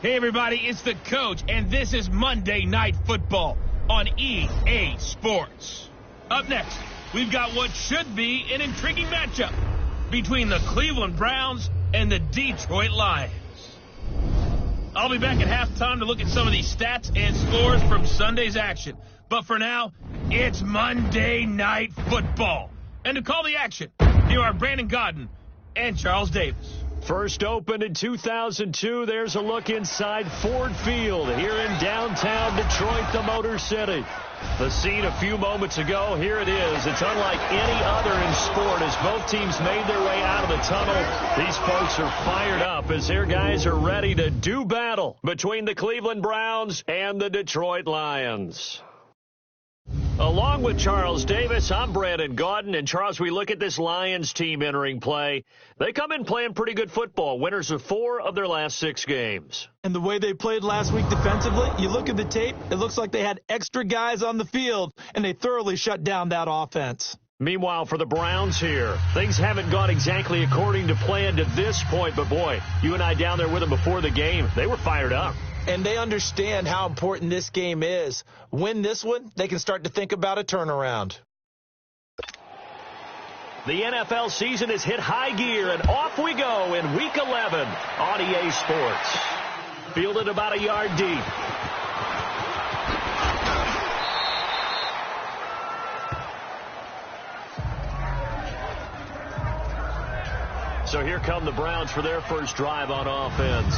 Hey, everybody, it's the coach, and this is Monday Night Football on EA Sports. Up next, we've got what should be an intriguing matchup between the Cleveland Browns and the Detroit Lions. I'll be back at halftime to look at some of these stats and scores from Sunday's action. But for now, it's Monday Night Football. And to call the action, here are Brandon Godden and Charles Davis. First opened in 2002, there's a look inside Ford Field here in downtown Detroit, the Motor City. The scene a few moments ago, here it is. It's unlike any other in sport as both teams made their way out of the tunnel. These folks are fired up as their guys are ready to do battle between the Cleveland Browns and the Detroit Lions. Along with Charles Davis, I'm Brandon Godden. And, Charles, we look at this Lions team entering play. They come in playing pretty good football, winners of 4 of their last 6 games. And the way they played last week defensively, you look at the tape, it looks like they had extra guys on the field, and they thoroughly shut down that offense. Meanwhile, for the Browns here, things haven't gone exactly according to plan to this point. But, boy, you and I down there with them before the game, they were fired up. And they understand how important this game is. Win this one, they can start to think about a turnaround. The NFL season has hit high gear, and off we go in Week 11 on EA Sports. Fielded about a yard deep. So here come the Browns for their first drive on offense.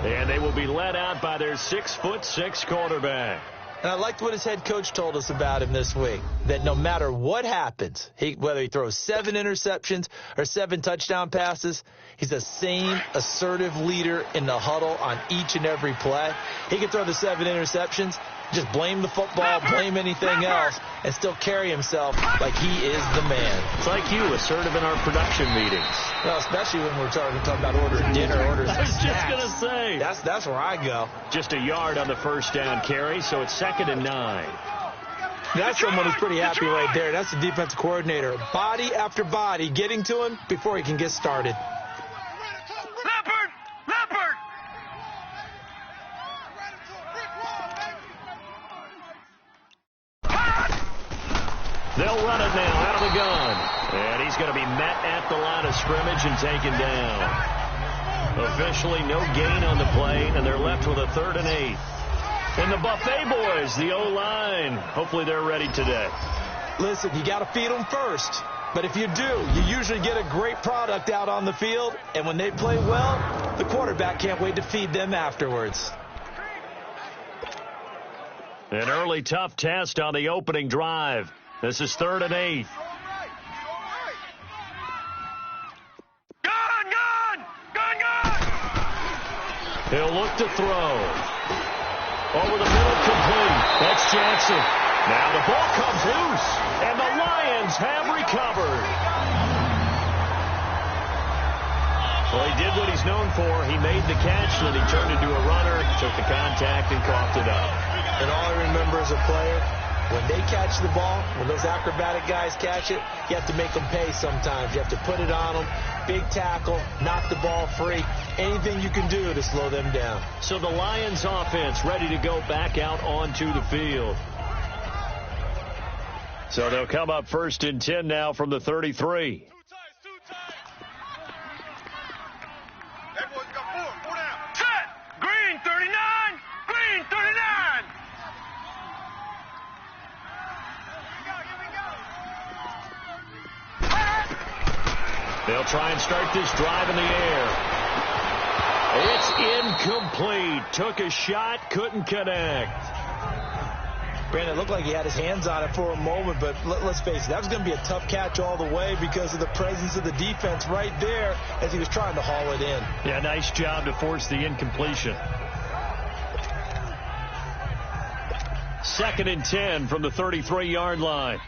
And they will be led out by their 6'6" quarterback. And I liked what his head coach told us about him this week, that no matter what happens, whether he throws 7 interceptions or 7 touchdown passes, he's the same assertive leader in the huddle on each and every play. He can throw the 7 interceptions, just blame the football, blame anything else, and still carry himself like he is the man. It's like you, assertive in our production meetings. Well, especially when we're talking about ordering dinner, orders I was snacks. just going to say. That's where I go. Just a yard on the first down carry, so it's 2nd and 9. That's someone who's pretty happy right there. That's the defensive coordinator. Body after body getting to him before he can get started. They'll run it now out of the gun. And he's going to be met at the line of scrimmage and taken down. Officially no gain on the play, and they're left with a 3rd and 8. And the Buffet boys, the O-line, hopefully they're ready today. Listen, you got to feed them first. But if you do, you usually get a great product out on the field. And when they play well, the quarterback can't wait to feed them afterwards. An early tough test on the opening drive. This is 3rd and 8. He'll look to throw. Over the middle, complete. That's Jackson. Now the ball comes loose, and the Lions have recovered. Well, he did what he's known for. He made the catch, then he turned into a runner, took the contact, and coughed it up. And all I remember as a player, when they catch the ball, when those acrobatic guys catch it, you have to make them pay sometimes. You have to put it on them. Big tackle, knock the ball free. Anything you can do to slow them down. So the Lions offense ready to go back out onto the field. So they'll come up 1st and 10 now from the 33. They'll try and start this drive in the air. It's incomplete. Took a shot, couldn't connect. Brandon, it looked like he had his hands on it for a moment, but let's face it, that was going to be a tough catch all the way because of the presence of the defense right there as he was trying to haul it in. Yeah, nice job to force the incompletion. 2nd and 10 from the 33-yard line.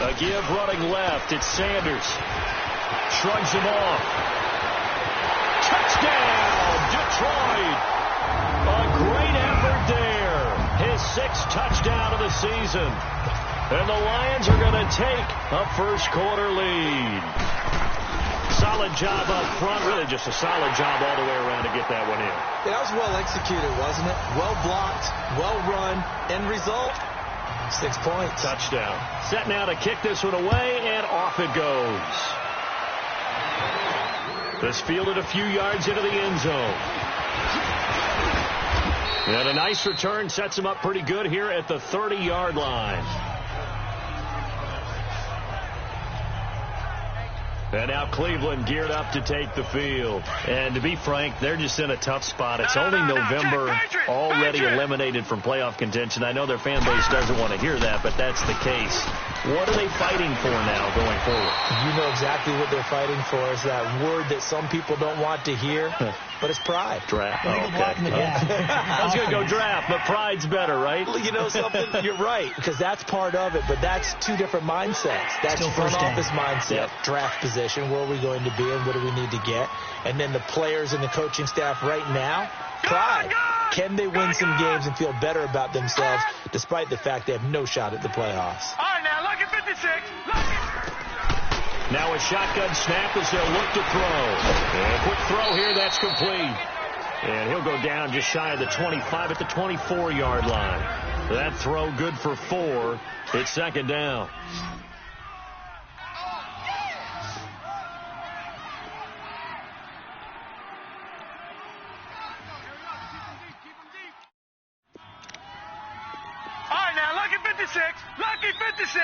A give running left. It's Sanders. Shrugs him off. Touchdown, Detroit. A great effort there. His 6th touchdown of the season. And the Lions are going to take a first-quarter lead. Solid job up front. Really just a solid job all the way around to get that one in. Yeah, that was well executed, wasn't it? Well blocked, well run. End result, 6 points. Touchdown. Set now to kick this one away, and off it goes. This fielded a few yards into the end zone. And a nice return sets him up pretty good here at the 30-yard line. And now Cleveland geared up to take the field. And to be frank, they're just in a tough spot. It's only November, already eliminated from playoff contention. I know their fan base doesn't want to hear that, but that's the case. What are they fighting for now going forward? You know exactly what they're fighting for. Is that word that some people don't want to hear, but it's pride. Draft. Oh, okay. I was going to go draft, but pride's better, right? You know something? You're right, because that's part of it, but that's two different mindsets. That's front office mindset, draft position. Where are we going to be and what do we need to get? And then the players and the coaching staff right now, pride. Can they win some games and feel better about themselves despite the fact they have no shot at the playoffs? All right, now, lucky 56. Lucky. Now a shotgun snap as they'll look to throw. And a quick throw here, that's complete. And he'll go down just shy of the 25 at the 24-yard line. That throw good for 4. It's second down. Lucky 56.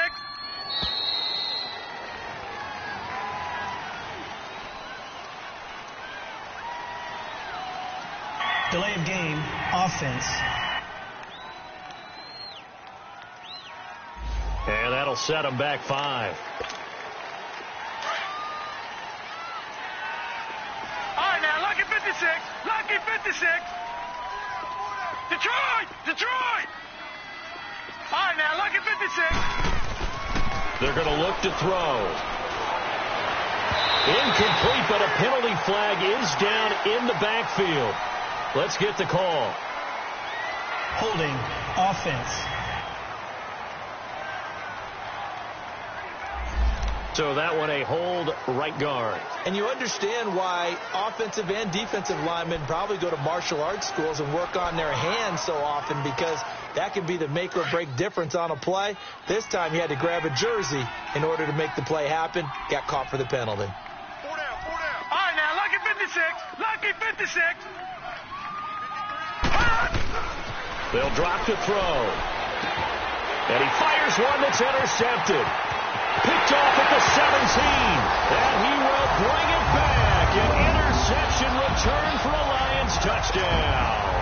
Delay of game, offense. And that'll set them back 5. All right, now, lucky 56. Lucky 56. Detroit. All right, now, lucky 56. They're going to look to throw. Incomplete, but a penalty flag is down in the backfield. Let's get the call. Holding, offense. So that one a hold, right guard. And you understand why offensive and defensive linemen probably go to martial arts schools and work on their hands so often, because that can be the make or break difference on a play. This time he had to grab a jersey in order to make the play happen. Got caught for the penalty. 4 down. All right, now, lucky 56. Lucky 56. They'll drop to throw. And he fires one that's intercepted. Picked off at the 17. And he will bring it back. An interception return for a Lions touchdown.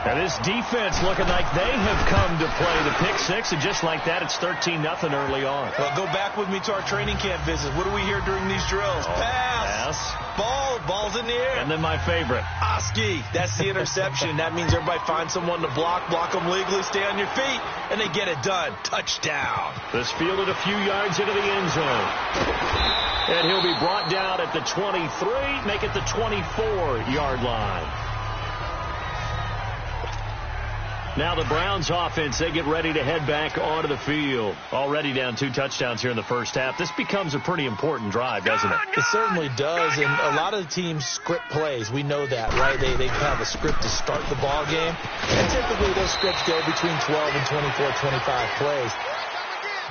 And this defense looking like they have come to play the pick 6, and just like that, it's 13-0 early on. Well, go back with me to our training camp visit. What do we hear during these drills? Pass. Ball's in the air. And then my favorite. Oski. That's the interception. That means everybody finds someone to block them legally, stay on your feet, and they get it done. Touchdown. This fielded a few yards into the end zone. And he'll be brought down at the 23, make it the 24-yard line. Now the Browns offense, they get ready to head back onto the field. Already down 2 touchdowns here in the first half. This becomes a pretty important drive, doesn't it? It certainly does, and a lot of the teams script plays. We know that, right? They have a script to start the ball game, and typically those scripts go between 12 and 24, 25 plays.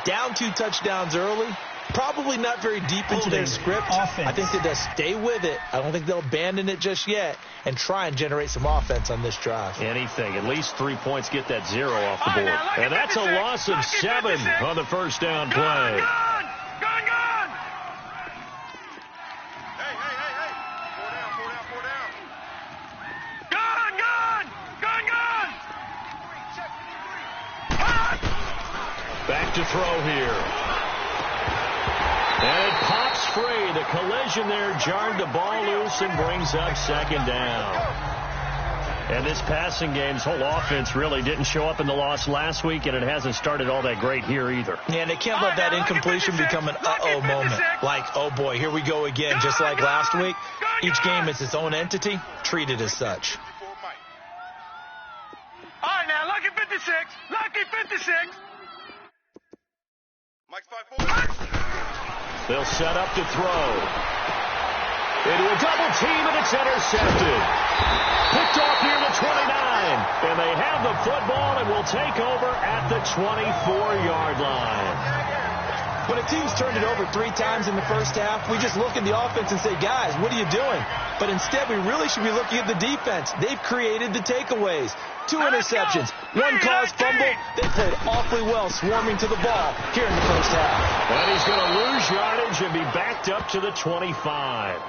Down 2 touchdowns early, probably not very deep into their script. I think they'll stay with it. I don't think they'll abandon it just yet and try and generate some offense on this drive. Anything. At least 3 points, get that 0 off the board. And that's a loss of 7 on the first down play. Gone! Hey. 4 down. Gone! Back to throw here. And it pops free. The collision there jarred the ball loose and brings up second down. And this passing game's whole offense really didn't show up in the loss last week, and it hasn't started all that great here either. Yeah, and they can't let that incompletion become an uh-oh moment. Like, oh boy, here we go again, just like last week. Each game is its own entity, treated as such. All right, now, lucky 56. Mike's 5-4. They'll set up to throw. Into a double team, and it's intercepted. Picked off near the 29. And they have the football and will take over at the 24-yard line. When a team's turned it over 3 times in the first half, we just look at the offense and say, guys, what are you doing? But instead, we really should be looking at the defense. They've created the takeaways. 2 interceptions, 1 caused fumble. They played awfully well swarming to the ball here in the first half. And he's going to lose yardage and be backed up to the 25.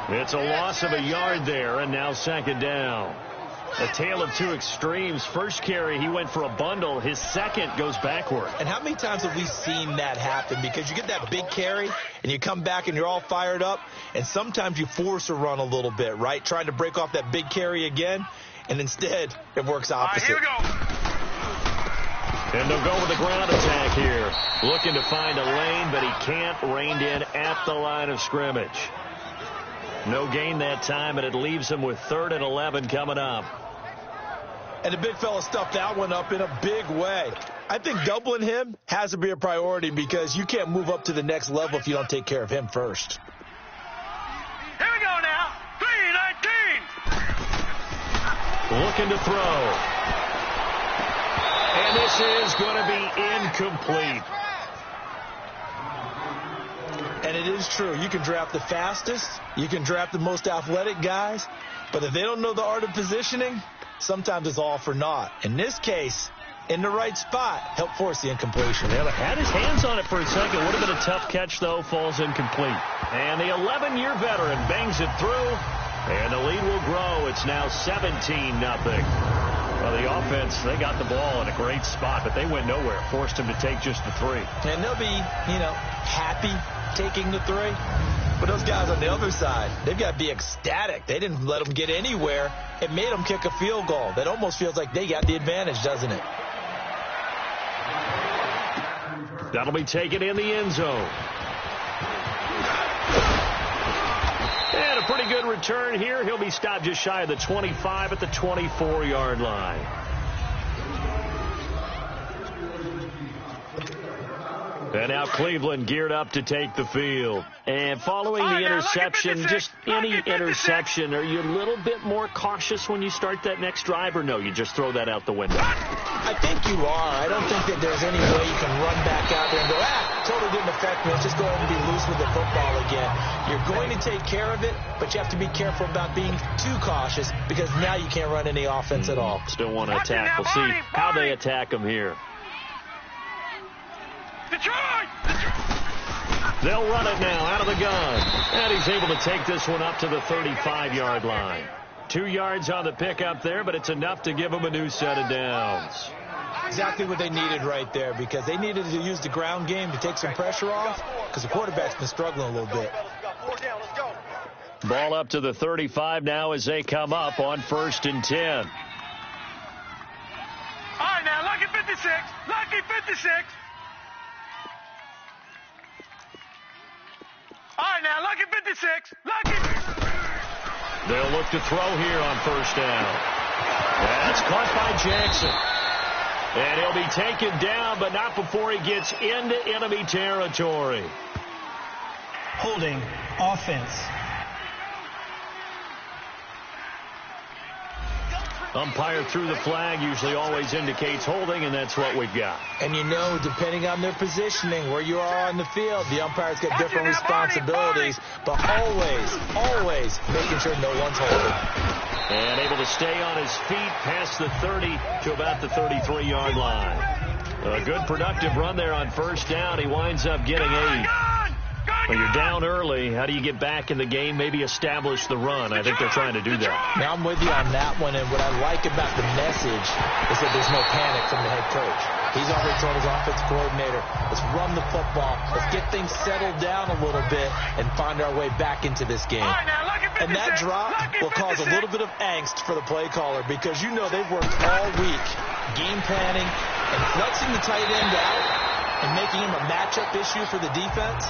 It's a loss of a yard there, and now second down. A tale of 2 extremes. First carry, he went for a bundle. His second goes backward. And how many times have we seen that happen? Because you get that big carry, and you come back, and you're all fired up, and sometimes you force a run a little bit, right? Trying to break off that big carry again, and instead, it works opposite. All right, here we go. And they'll go with the ground attack here. Looking to find a lane, but he can't. Reined in at the line of scrimmage. No gain that time, and it leaves him with 3rd and 11 coming up. And the big fella stuffed that one up in a big way. I think doubling him has to be a priority because you can't move up to the next level if you don't take care of him first. Here we go now. 3-19. Looking to throw. And this is going to be incomplete. And it is true. You can draft the fastest. You can draft the most athletic guys. But if they don't know the art of positioning, sometimes it's all for naught. In this case, in the right spot, helped force the incompletion. Yeah, had his hands on it for a second. Would have been a tough catch, though. Falls incomplete. And the 11-year veteran bangs it through. And the lead will grow. It's now 17-0. Well, the offense, they got the ball in a great spot, but they went nowhere. Forced him to take just the 3. And they'll be, happy taking the 3. But those guys on the other side, they've got to be ecstatic. They didn't let them get anywhere. It made them kick a field goal. That almost feels like they got the advantage, doesn't it? That'll be taken in the end zone. And a pretty good return here. He'll be stopped just shy of the 25 at the 24-yard line. And now Cleveland geared up to take the field. And following the interception, just any interception, are you a little bit more cautious when you start that next drive, or no, you just throw that out the window? I think you are. I don't think that there's any way you can run back out there and go, totally didn't affect me. Let's just go ahead and be loose with the football again. You're going to take care of it, but you have to be careful about being too cautious because now you can't run any offense at all. Still want to attack. We'll see how they attack him here. Detroit! They'll run it now out of the gun. And he's able to take this one up to the 35-yard line. 2 yards on the pickup there, but it's enough to give them a new set of downs. Exactly what they needed right there because they needed to use the ground game to take some pressure off because the quarterback's been struggling a little bit. Ball up to the 35 now as they come up on 1st and 10. All right, now, lucky 56. Lucky 56. All right, now, lucky 56. Lucky. They'll look to throw here on 1st down. That's caught by Jackson. And he'll be taken down, but not before he gets into enemy territory. Holding offense. Umpire threw the flag, usually always indicates holding, and that's what we've got. And depending on their positioning, where you are on the field, the umpire's got different responsibilities, but always making sure no one's holding. And able to stay on his feet past the 30 to about the 33-yard line. A good productive run there on 1st down. He winds up getting 8. When you're down early, how do you get back in the game, maybe establish the run? I think they're trying to do that. Now I'm with you on that one, and what I like about the message is that there's no panic from the head coach. He's already told his offensive coordinator, let's run the football, let's get things settled down a little bit and find our way back into this game. And that drop will cause a little bit of angst for the play caller because they've worked all week game planning and flexing the tight end out and making him a matchup issue for the defense.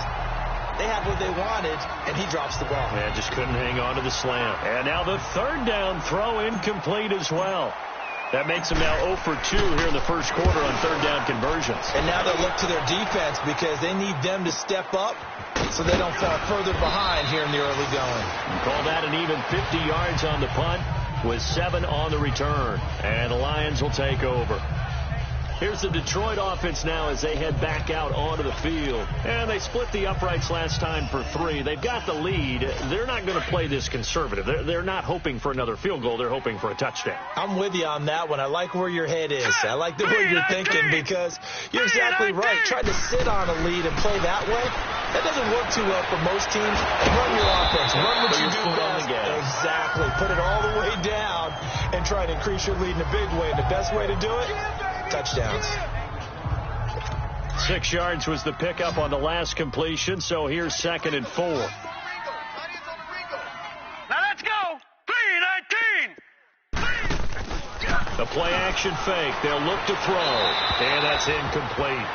They had what they wanted, and he drops the ball. Yeah, just couldn't hang on to the slam. And now the 3rd down throw incomplete as well. That makes them now 0 for 2 here in the first quarter on third down conversions. And now they'll look to their defense because they need them to step up so they don't fall further behind here in the early going. Call that an even 50 yards on the punt with 7 on the return. And the Lions will take over. Here's the Detroit offense now as they head back out onto the field. And they split the uprights last time for 3. They've got the lead. They're not going to play this conservative. They're not hoping for another field goal. They're hoping for a touchdown. I'm with you on that one. I like where your head is. I like the way you're thinking because you're exactly right. Trying to sit on a lead and play that way, that doesn't work too well for most teams. Run your offense. Run what you do best. Exactly. Put it all the way down and try to increase your lead in a big way. And the best way to do it, touchdowns. 6 yards was the pickup on the last completion, so here's 2nd and 4. Now let's go. 3-19. The play action fake. They'll look to throw, and that's incomplete.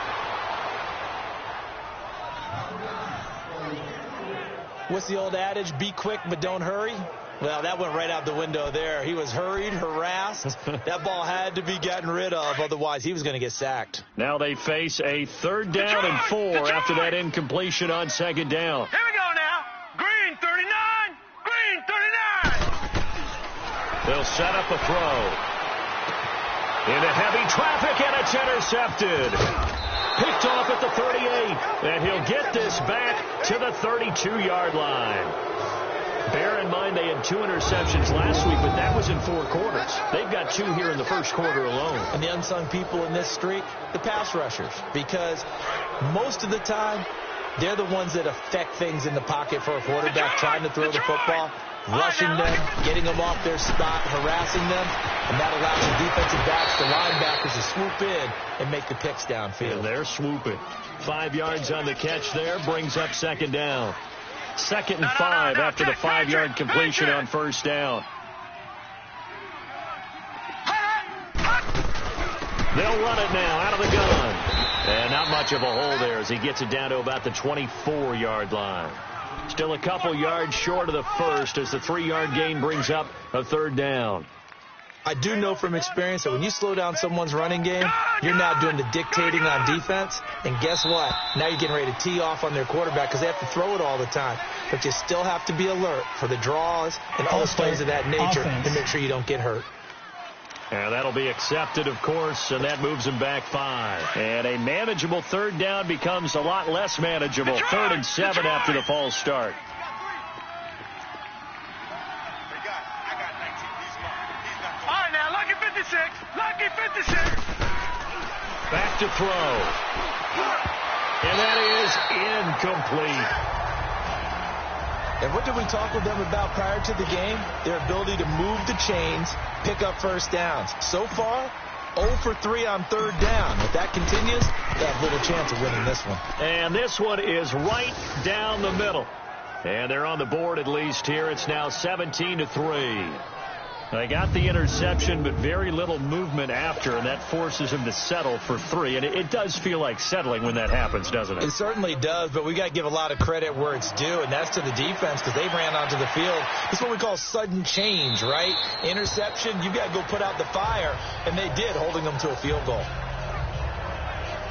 What's the old adage? Be quick, but don't hurry. Well, that went right out the window there. He was hurried, harassed. That ball had to be gotten rid of, otherwise he was going to get sacked. Now they face a 3rd down and 4 after that incompletion on 2nd down. Here we go now. Green 39. Green 39. They'll set up a throw. Into heavy traffic, and it's intercepted. Picked off at the 38, and he'll get this back to the 32-yard line. Bear in mind they had 2 interceptions last week, but that was in 4 quarters. They've got 2 here in the first quarter alone. And the unsung people in this streak, the pass rushers, because most of the time, they're the ones that affect things in the pocket for a quarterback trying to throw the football, rushing them, getting them off their spot, harassing them, and that allows the defensive backs, the linebackers to swoop in and make the picks downfield. And they're swooping. 5 yards on the catch there, brings up 2nd down. 2nd and 5 after the 5-yard completion on 1st down. They'll run it now out of the gun. And not much of a hole there as he gets it down to about the 24-yard line. Still a couple yards short of the first as the 3-yard gain brings up a 3rd down. I do know from experience that when you slow down someone's running game, you're now doing the dictating on defense. And guess what? Now you're getting ready to tee off on their quarterback because they have to throw it all the time. But you still have to be alert for the draws and other plays of that nature to make sure you don't get hurt. And that'll be accepted, of course, and that moves him back 5. And a manageable 3rd down becomes a lot less manageable. 3rd and 7 after the false start. Lucky 56. Back to throw. And that is incomplete. And what did we talk with them about prior to the game? Their ability to move the chains, pick up 1st downs. So far, 0 for 3 on 3rd down. If that continues, they have little chance of winning this one. And this one is right down the middle. And they're on the board at least here. It's now 17-3. They got the interception, but very little movement after, and that forces him to settle for 3. And it does feel like settling when that happens, doesn't it? It certainly does, but we got to give a lot of credit where it's due, and that's to the defense because they ran onto the field. It's what we call sudden change, right? Interception, you got to go put out the fire, and they did, holding them to a field goal.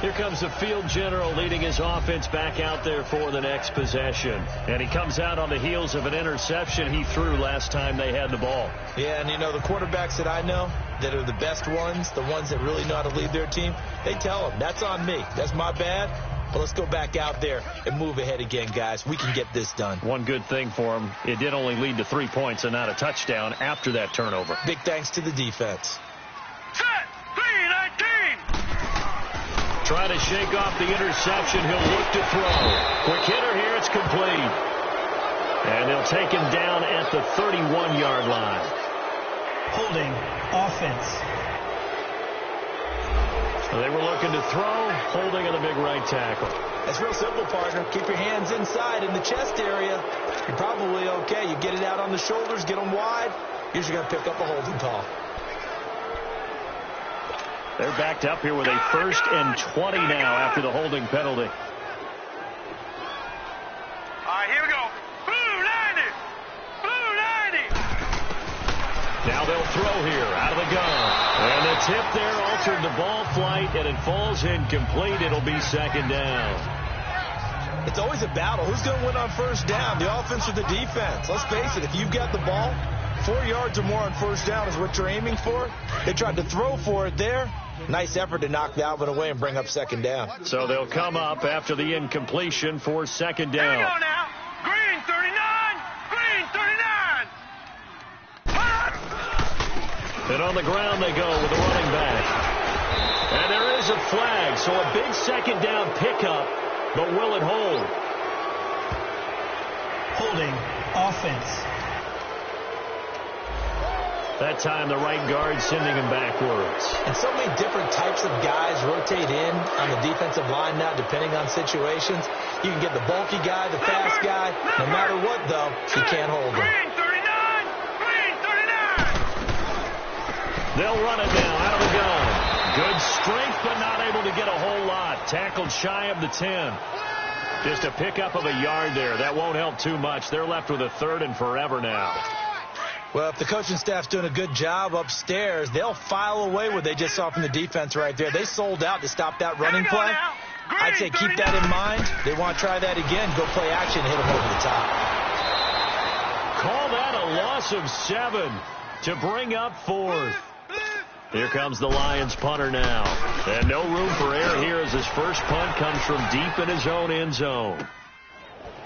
Here comes the field general leading his offense back out there for the next possession. And he comes out on the heels of an interception he threw last time they had the ball. Yeah, and you know, the quarterbacks that I know that are the best ones, the ones that really know how to lead their team, they tell them, that's on me. That's my bad. But let's go back out there and move ahead again, guys. We can get this done. One good thing for him, it did only lead to 3 points and not a touchdown after that turnover. Big thanks to the defense. Set. 3-19. Trying to shake off the interception. He'll look to throw. Quick hitter here. It's complete. And they'll take him down at the 31-yard line. Holding offense. So they were looking to throw. Holding on the big right tackle. That's real simple, partner. Keep your hands inside in the chest area. You're probably okay. You get it out on the shoulders, get them wide. Usually going to pick up a holding call. They're backed up here with a 1st and 20 now after the holding penalty. All right, here we go. Blue 90. Blue 90. Now they'll throw here out of the gun. And tip there altered the ball flight, and it falls incomplete. It'll be second down. It's always a battle. Who's going to win on first down, the offense or the defense? Let's face it, if you've got the ball, 4 yards or more on first down is what you're aiming for. They tried to throw for it there. Nice effort to knock that one away and bring up second down. So they'll come up after the incompletion for second down. Here we go now. Green 39. Green 39. And on the ground they go with the running back. And there is a flag, so a big second down pickup, but will it hold? Holding offense. That time the right guard sending him backwards. And so many different types of guys rotate in on the defensive line now, depending on situations. You can get the bulky guy, the fast guy. No matter what, though, you can't hold him. Green 39. Green 39. They'll run it now out of the gun. Good strength, but not able to get a whole lot. Tackled shy of the 10. Just a pickup of a yard there. That won't help too much. They're left with a third and forever now. Well, if the coaching staff's doing a good job upstairs, they'll file away what they just saw from the defense right there. They sold out to stop that running play. I'd say keep that in mind. They want to try that again, go play action, hit them over the top. Call that a loss of 7 to bring up fourth. Here comes the Lions punter now. And no room for error here as his first punt comes from deep in his own end zone.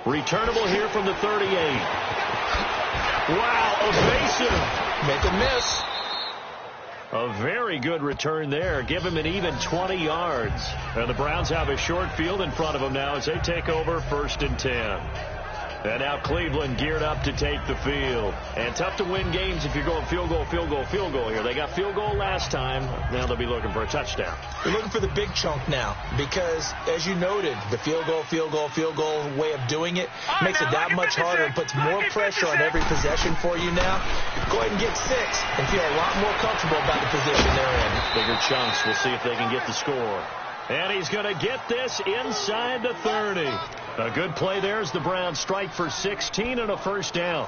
Returnable here from the 38. Wow, evasive. Make a miss. A very good return there. Give him an even 20 yards. And the Browns have a short field in front of them now as they take over 1st and 10. And now Cleveland geared up to take the field. And tough to win games if you're going field goal, field goal, field goal here. They got field goal last time. Now they'll be looking for a touchdown. They're looking for the big chunk now because, as you noted, the field goal way of doing it makes it that much harder and puts more pressure on every possession for you now. Go ahead and get 6 and feel a lot more comfortable about the position they're in. Bigger chunks. We'll see if they can get the score. And he's going to get this inside the 30. A good play there as the Browns strike for 16 and a first down.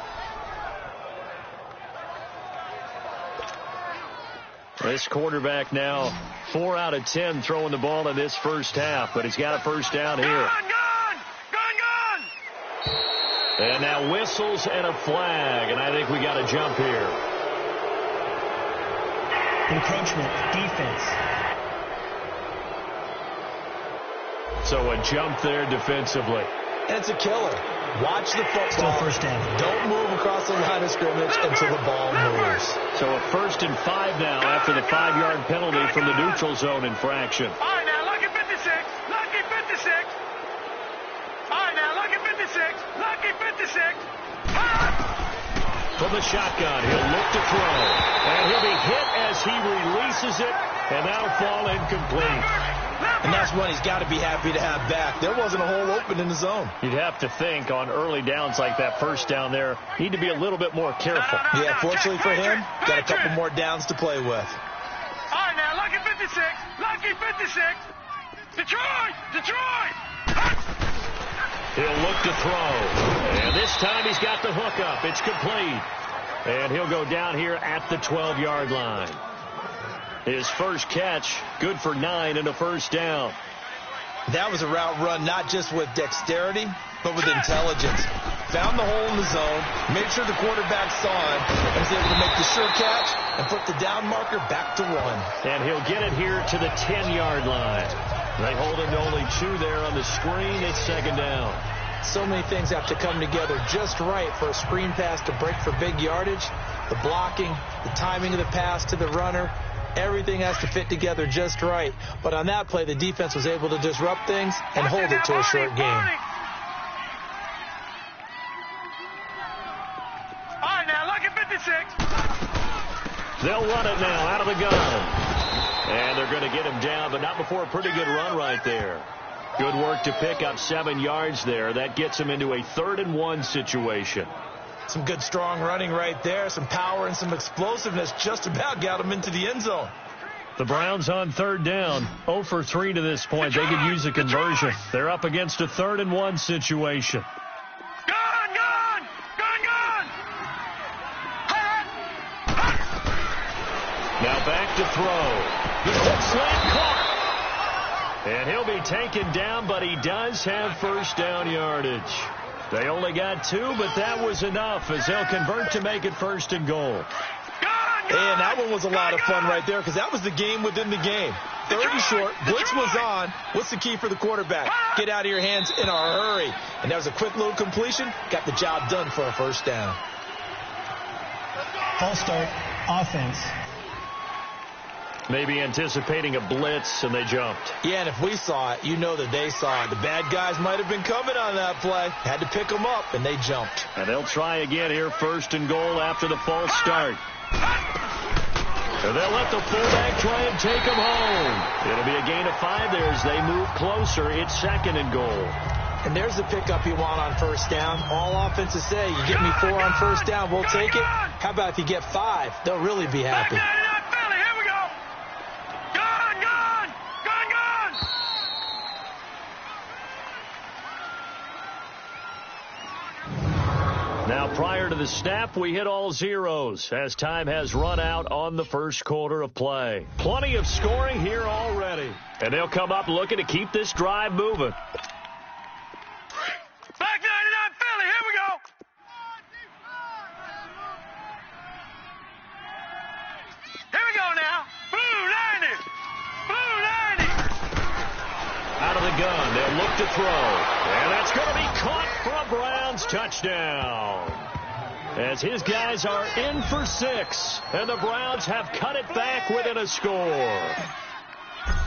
This quarterback now 4 out of 10 throwing the ball in this first half, but he's got a first down here. Gone. And now whistles and a flag, and I think we got a jump here. Encroachment defense. So a jump there defensively. And it's a killer. Watch the football. Still first down. Don't move across the line of scrimmage until the ball moves. So a 1st and 5 now after the 5-yard penalty from the neutral zone infraction. All right, now, lucky 56. Lucky 56. All right, now, lucky 56. Lucky 56. From the shotgun, he'll look to throw. And he'll be hit as he releases it, and that'll fall incomplete. And that's one he's got to be happy to have back. There wasn't a hole open in the zone. You'd have to think on early downs like that first down there, need to be a little bit more careful. Yeah, fortunately for him, got a couple more downs to play with. All right, now, lucky 56. Lucky 56. Detroit. He'll look to throw. And this time he's got the hook up. It's complete. And he'll go down here at the 12-yard line. His first catch, good for 9 and a first down. That was a route run not just with dexterity, but with intelligence. Found the hole in the zone, made sure the quarterback saw him, and was able to make the sure catch and put the down marker back to 1. And he'll get it here to the 10-yard line. They hold him to only 2 there on the screen. It's second down. So many things have to come together just right for a screen pass to break for big yardage. The blocking, the timing of the pass to the runner, everything has to fit together just right. But on that play, the defense was able to disrupt things and hold it to a short game. All right, now, lucky 56. They'll run it now out of the gun. And they're going to get him down, but not before a pretty good run right there. Good work to pick up 7 yards there. That gets him into a 3rd and 1 situation. Some good strong running right there. Some power and some explosiveness just about got him into the end zone. The Browns on 3rd down. 0 for 3 to this point. They could use a conversion. They're up against a 3rd and 1 situation. Gone. Now back to throw. The quick slant caught. And he'll be taken down, but he does have first down yardage. They only got 2, but that was enough as they'll convert to make it 1st and goal. And that one was a lot of fun right there because that was the game within the game. 3rd and short, blitz was on. What's the key for the quarterback? Get out of your hands in a hurry. And that was a quick little completion. Got the job done for a first down. False start, offense. Maybe anticipating a blitz, and they jumped. Yeah, and if we saw it, you know that they saw it. The bad guys might have been coming on that play. Had to pick them up, and they jumped. And they'll try again here, 1st and goal after the false start. And they'll let the fullback try and take them home. It'll be a gain of 5 there as they move closer. It's 2nd and goal. And there's the pickup you want on first down. All offenses say, you get me 4 on first down, we'll take it. How about if you get 5? They'll really be happy. Now, prior to the snap, we hit all zeros as time has run out on the first quarter of play. Plenty of scoring here already. And they'll come up looking to keep this drive moving. Back 99 Philly, here we go. Here we go now. Blue 90. Blue 90. Out of the gun, they'll look to throw. And that's going to be caught for a Browns touchdown. As his guys are in for 6. And the Browns have cut it back within a score.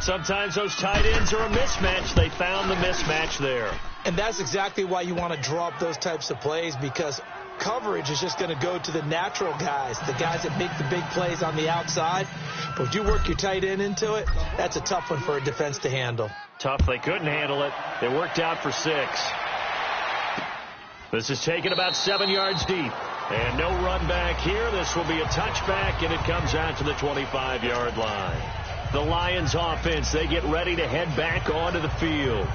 Sometimes those tight ends are a mismatch. They found the mismatch there. And that's exactly why you want to draw up those types of plays, because coverage is just going to go to the natural guys, the guys that make the big plays on the outside. But if you work your tight end into it, that's a tough one for a defense to handle. Tough. They couldn't handle it. It worked out for 6. This is taken about 7 yards deep. And no run back here. This will be a touchback, and it comes out to the 25-yard line. The Lions offense, they get ready to head back onto the field.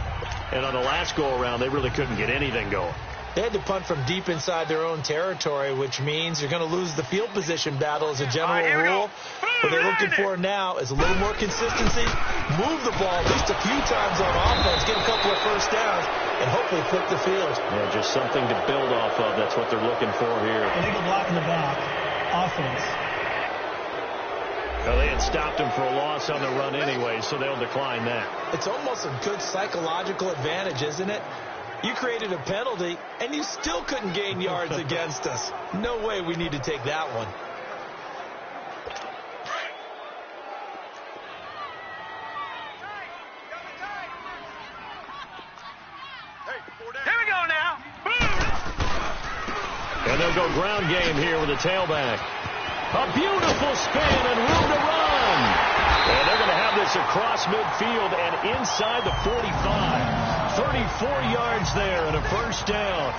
And on the last go-around, they really couldn't get anything going. They had to punt from deep inside their own territory, which means you're going to lose the field position battle as a general rule. What they're looking for now is a little more consistency, move the ball at least a few times on offense, get a couple of first downs, and hopefully flip the field. Yeah, just something to build off of. That's what they're looking for here. Illegal block in the back, offense. Well, they had stopped him for a loss on the run anyway, so they'll decline that. It's almost a good psychological advantage, isn't it? You created a penalty, and you still couldn't gain yards against us. No way we need to take that one. Here we go now. And they'll go ground game here with a tailback. A beautiful spin and room to run. And they're going to have this across midfield and inside the 45. 34 yards there and a first down.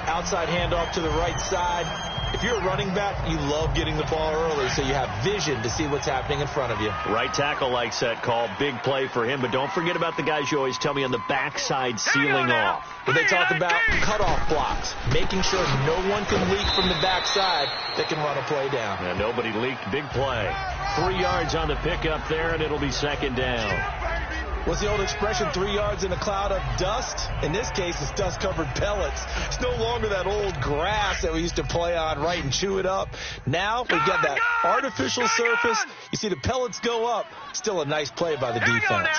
Outside handoff to the right side. If you're a running back, you love getting the ball early so you have vision to see what's happening in front of you. Right tackle likes that call. Big play for him. But don't forget about the guys you always tell me on the backside sealing off. When they talk about cutoff blocks, making sure no one can leak from the backside that can run a play down. And nobody leaked. Big play. 3 yards on the pickup there, and it'll be second down. What's the old expression, 3 yards in a cloud of dust? In this case, it's dust-covered pellets. It's no longer that old grass that we used to play on, right, and chew it up. Now we've got that artificial surface. You see the pellets go up. Still a nice play by the defense.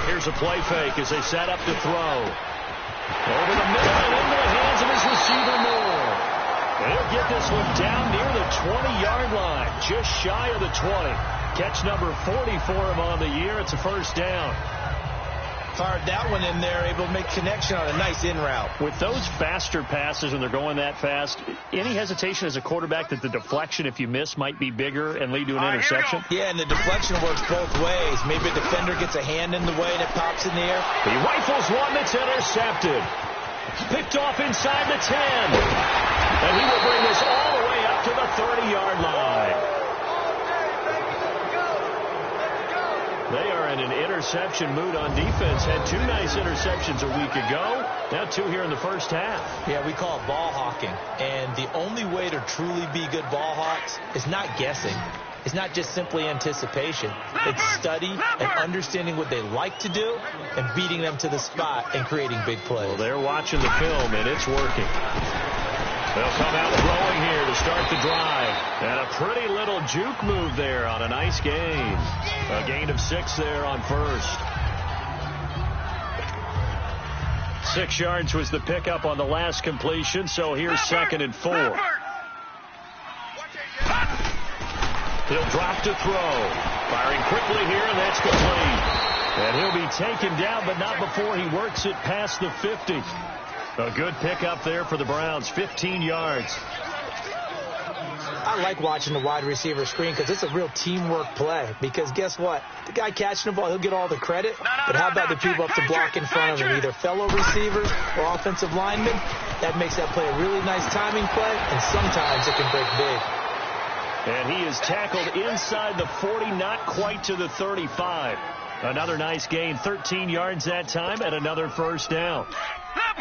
Here's a play fake as they set up to throw. Over the middle and into the hands of his receiver Moore. And he'll get this one down near the 20-yard line, just shy of the 20. Catch number 40 for him on the year. It's a first down. Fired that one in there, able to make connection on a nice in route. With those faster passes when they're going that fast, any hesitation as a quarterback that the deflection, if you miss, might be bigger and lead to an interception? Yeah, and the deflection works both ways. Maybe a defender gets a hand in the way and it pops in the air. He rifles one that's intercepted. Picked off inside the 10. And he will bring this all the way up to the 30-yard line. They are in an interception mood on defense. Had 2 nice interceptions a week ago. Now 2 here in the first half. Yeah, we call it ball hawking. And the only way to truly be good ball hawks is not guessing. is not just simply anticipation. It's study and understanding what they like to do and beating them to the spot and creating big plays. Well, they're watching the film, and it's working. They'll come out throwing here to start the drive. And a pretty little juke move there on a nice gain. A gain of 6 there on first. 6 yards was the pickup on the last completion, so here's 2nd and 4. He'll drop to throw. Firing quickly here, and that's complete. And he'll be taken down, but not before he works it past the 50. A good pickup there for the Browns, 15 yards. I like watching the wide receiver screen because it's a real teamwork play. Because guess what? The guy catching the ball, he'll get all the credit. But how about the people up to block in front of him, either fellow receivers or offensive linemen? That makes that play a really nice timing play, and sometimes it can break big. And he is tackled inside the 40, not quite to the 35. Another nice gain, 13 yards that time, and another first down.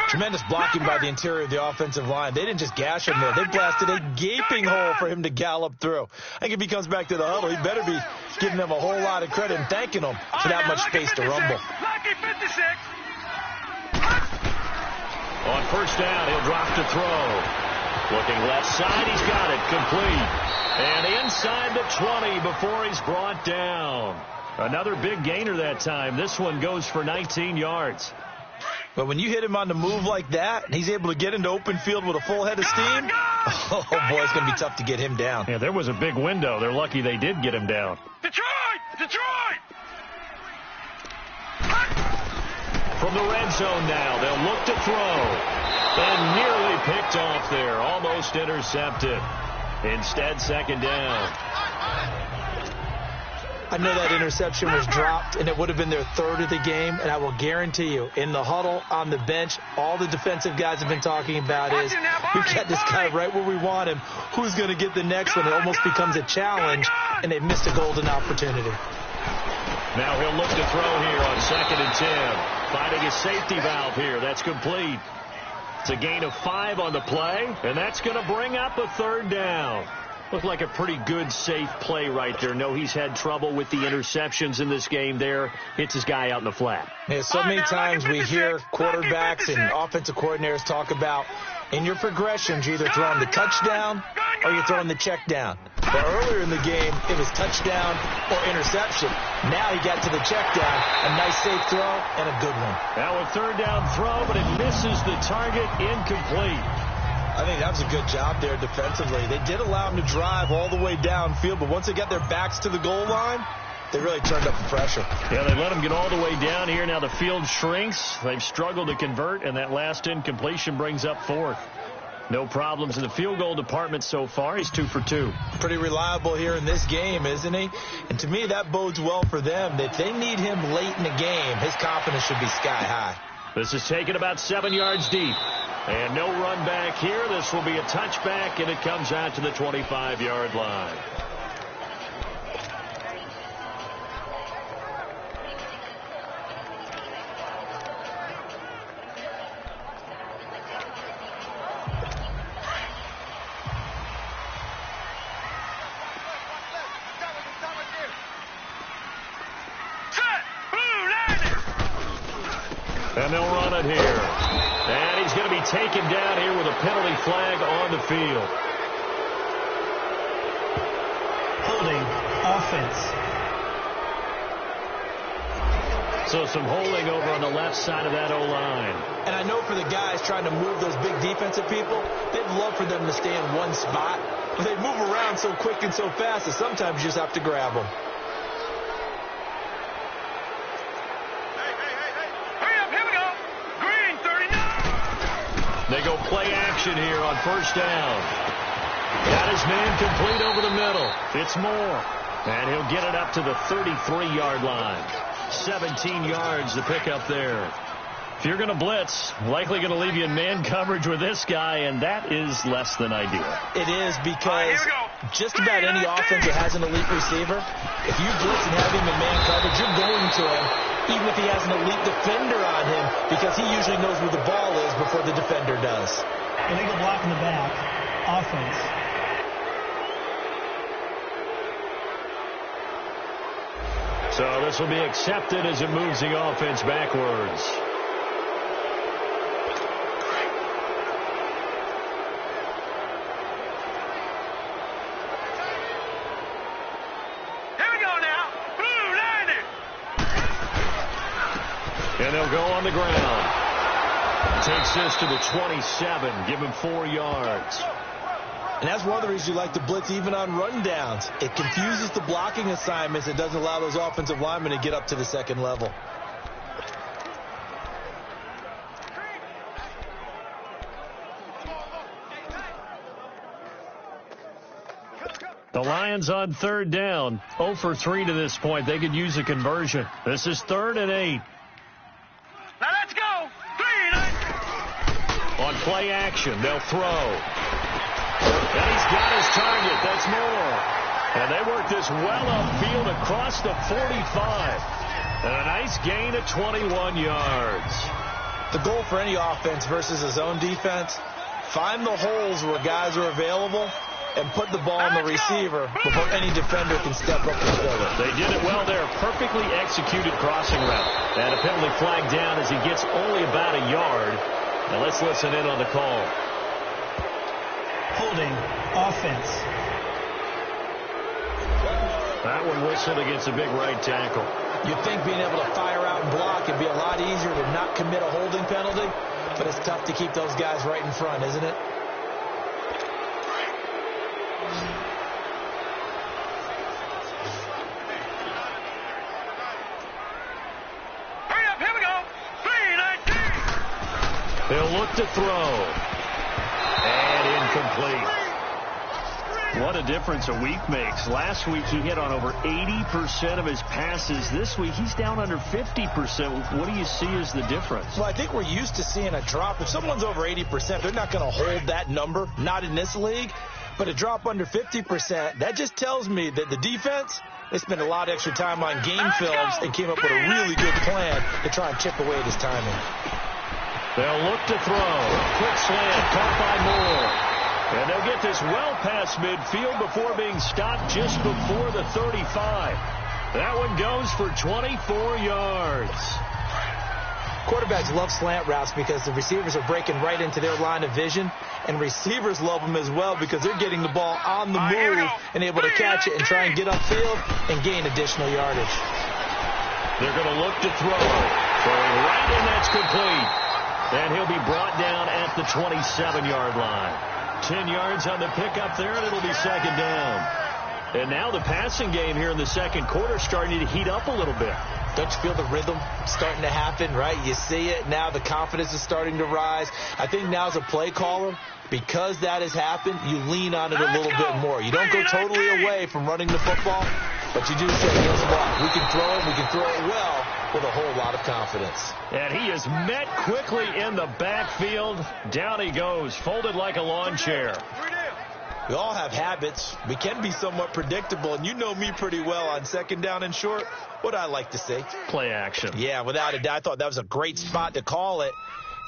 Tremendous blocking by the interior of the offensive line. They didn't just gash him there. They blasted a gaping hole for him to gallop through. I think if he comes back to the huddle, he better be giving them a whole lot of credit and thanking them for that much space to rumble. On first down, he'll drop to throw. Looking left side, he's got it, complete. And inside the 20 before he's brought down. Another big gainer that time. This one goes for 19 yards. But when you hit him on the move like that, and he's able to get into open field with a full head of steam, oh, boy, it's going to be tough to get him down. Yeah, there was a big window. They're lucky they did get him down. Detroit! From the red zone now, they'll look to throw. And nearly picked off there, almost intercepted. Instead, 2nd down. I know that interception was dropped, and it would have been their 3rd of the game, and I will guarantee you, in the huddle, on the bench, all the defensive guys have been talking about is, we've got this guy right where we want him. Who's going to get the next one? It almost becomes a challenge, and they've missed a golden opportunity. Now he'll look to throw here on 2nd and 10. Finding a safety valve here. That's complete. It's a gain of 5 on the play, and that's going to bring up a 3rd down. Looked like a pretty good, safe play right there. No, he's had trouble with the interceptions in this game there. Hits his guy out in the flat. Yeah, so many times we hear quarterbacks and offensive coordinators talk about, in your progressions, you're either throwing the touchdown or you're throwing the check down. But earlier in the game, it was touchdown or interception. Now he got to the check down. A nice safe throw and a good one. Now a 3rd down throw, but it misses the target, incomplete. I think that was a good job there defensively. They did allow him to drive all the way downfield, but once they got their backs to the goal line, they really turned up the pressure. Yeah, they let him get all the way down here. Now the field shrinks. They've struggled to convert, and that last incompletion brings up 4th. No problems in the field goal department so far. He's 2 for 2. Pretty reliable here in this game, isn't he? And to me, that bodes well for them. If they need him late in the game, his confidence should be sky high. This is taken about 7 yards deep. And no run back here. This will be a touchback, and it comes out to the 25-yard line. And they'll run it here. And he's going to be taken down here with a penalty flag on the field. Holding, offense. So some holding over on the left side of that O-line. And I know for the guys trying to move those big defensive people, they'd love for them to stay in one spot. But they move around so quick and so fast that sometimes you just have to grab them. They go play action here on first down. Got his man complete over the middle. It's Moore. And he'll get it up to the 33-yard line. 17 yards to pick up there. If you're going to blitz, likely going to leave you in man coverage with this guy, and that is less than ideal. It is because just about any offense that has an elite receiver, if you blitz and have him in man coverage, you're going to him, even if he has an elite defender on him, because he usually knows where the ball is before the defender does. Illegal block in the back. Offense. So this will be accepted as it moves the offense backwards. Here we go now. Blue Niners. And they'll go on the ground. Takes this to the 27. Give him 4 yards. And that's one of the reasons you like to blitz even on rundowns. It confuses the blocking assignments. It doesn't allow those offensive linemen to get up to the second level. The Lions on 3rd down. 0 for 3 to this point. They could use a conversion. This is 3rd and 8. Now let's go. 3 Niners. On play action, they'll throw. And he's got his target. That's more. And they work this well upfield across the 45. And a nice gain of 21 yards. The goal for any offense versus a zone defense, find the holes where guys are available and put the ball on the receiver before any defender can step up and fill it. They did it well there. Perfectly executed crossing route. And a penalty flag down as he gets only about a yard. Now let's listen in on the call. Holding offense. That one whistled against a big right tackle. You'd think being able to fire out and block would be a lot easier to not commit a holding penalty, but it's tough to keep those guys right in front, isn't it? Hurry up. Here we go. 3 Niners. They'll look to throw. And incomplete. What a difference a week makes. Last week he hit on over 80% of his passes. This week he's down under 50%. What do you see as the difference? Well, I think we're used to seeing a drop. If someone's over 80%, they're not going to hold that number, not in this league. But a drop under 50%, that just tells me that the defense, they spent a lot of extra time on game films and came up with a really good plan to try and chip away at his timing. They'll look to throw. Quick slant, caught by Moore. And they'll get this well past midfield before being stopped just before the 35. That one goes for 24 yards. Quarterbacks love slant routes because the receivers are breaking right into their line of vision, and receivers love them as well because they're getting the ball on the move and able to catch it and try and get upfield and gain additional yardage. They're going to look to throw. Throwing right, and that's complete. And he'll be brought down at the 27-yard line. 10 yards on the pickup there, and it'll be 2nd down. And now the passing game here in the second quarter starting to heat up a little bit. Don't you feel the rhythm starting to happen, right? You see it. Now the confidence is starting to rise. I think now as a play caller, because that has happened, you lean on it a little bit more. You don't go totally away from running the football, but you do say, guess what? We can throw it. We can throw it well with a whole lot of confidence. And he is met quickly in the backfield. Down he goes, folded like a lawn chair. We all have habits. We can be somewhat predictable, and you know me pretty well on 2nd down and short. What I like to see. Play action. Yeah, without a doubt. I thought that was a great spot to call it.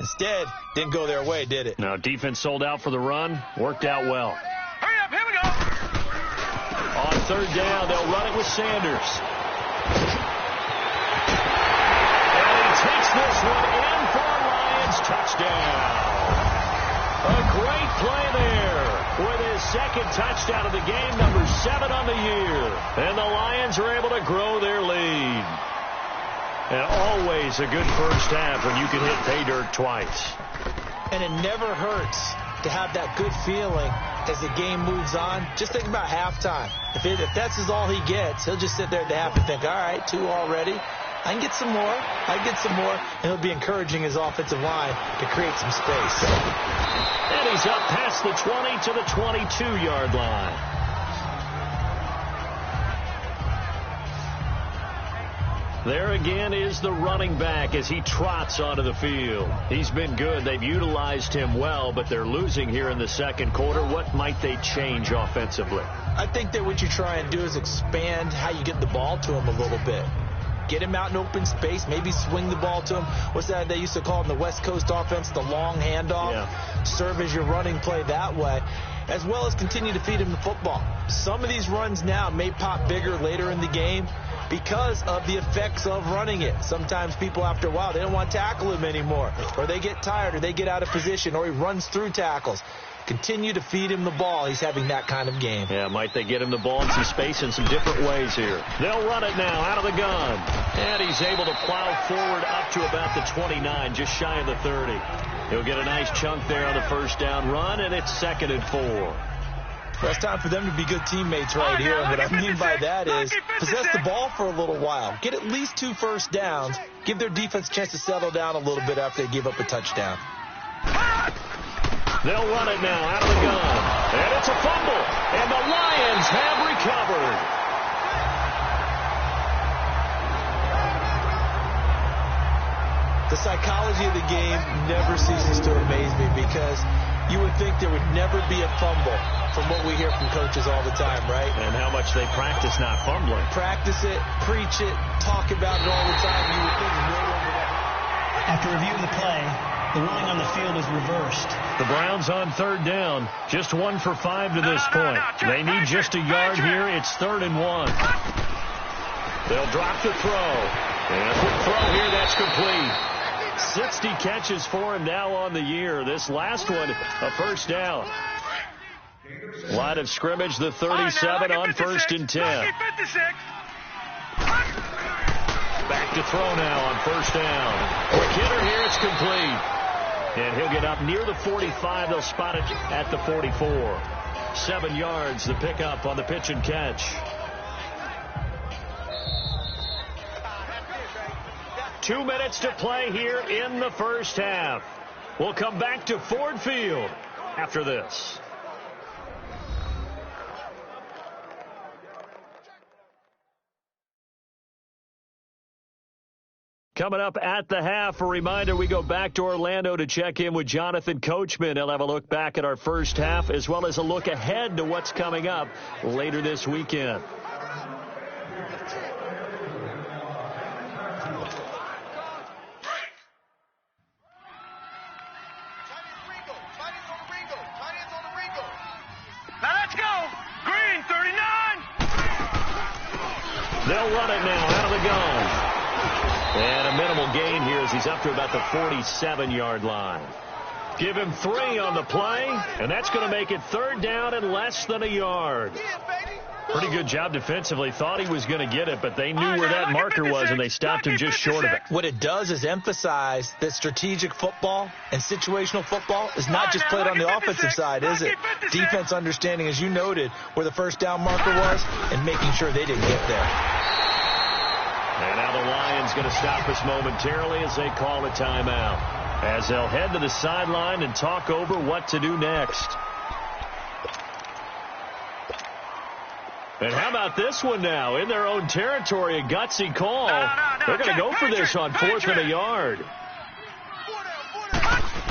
Instead, didn't go their way, did it? No, defense sold out for the run. Worked out well. Hurry up. Here we go. On 3rd down, they'll run it with Sanders. And he takes this one in for a Lions touchdown. A great play there with his 2nd touchdown of the game, number 7 on the year. And the Lions are able to grow their lead. And always a good first half when you can hit pay dirt twice. And it never hurts to have that good feeling as the game moves on. Just think about halftime. If that's all he gets, he'll just sit there at the half and think, all right, 2 already. I can get some more. And he'll be encouraging his offensive line to create some space. And he's up past the 20 to the 22-yard line. There again is the running back as he trots onto the field. He's been good. They've utilized him well, but they're losing here in the second quarter. What might they change offensively? I think that what you try and do is expand how you get the ball to him a little bit. Get him out in open space, maybe swing the ball to him. What's that they used to call in the West Coast offense, the long handoff? Yeah. Serve as your running play that way, as well as continue to feed him the football. Some of these runs now may pop bigger later in the game, because of the effects of running it. Sometimes people, after a while, they don't want to tackle him anymore, or they get tired, or they get out of position, or he runs through tackles. Continue to feed him the ball. He's having that kind of game. Yeah, might they get him the ball in some space in some different ways here. They'll run it now out of the gun. And he's able to plow forward up to about the 29, just shy of the 30. He'll get a nice chunk there on the first down run, and it's 2nd and 4. Well, it's time for them to be good teammates right here. And what I mean by that is possess the ball for a little while. Get at least 2 first downs. Give their defense a chance to settle down a little bit after they give up a touchdown. They'll run it now out of the gun. And it's a fumble. And the Lions have recovered. The psychology of the game never ceases to amaze me because you would think there would never be a fumble from what we hear from coaches all the time, right? And how much they practice not fumbling. Practice it, preach it, talk about it all the time. You would think no one would ever. After reviewing the play, the ruling on the field is reversed. The Browns on 3rd down. Just 1 for 5 to this point. They need just a yard here. It's 3rd and 1. They'll drop the throw. And a quick throw here. That's complete. 60 catches for him now on the year. This last one, a first down. Line of scrimmage, the 37 on 1st and 10. Back to throw now on 1st down. Quick hitter here. It's complete. And he'll get up near the 45. They'll spot it at the 44. 7 yards, the pickup on the pitch and catch. 2 minutes to play here in the first half. We'll come back to Ford Field after this. Coming up at the half, a reminder, we go back to Orlando to check in with Jonathan Coachman. He'll have a look back at our first half as well as a look ahead to what's coming up later this weekend. Now let's go. Green, 39. They'll run it now out of the gun. And a minimal gain here as he's up to about the 47-yard line. Give him 3 on the play, and that's going to make it 3rd down and less than a yard. Pretty good job defensively. Thought he was going to get it, but they knew where that marker was, and they stopped him just short of it. What it does is emphasize that strategic football and situational football is not just played on the offensive side, is it? Defense understanding, as you noted, where the first down marker was and making sure they didn't get there. And now the Lions going to stop us momentarily as they call a timeout, as they'll head to the sideline and talk over what to do next. And how about this one now? In their own territory, a gutsy call. They're going to go for this on 4th and a yard.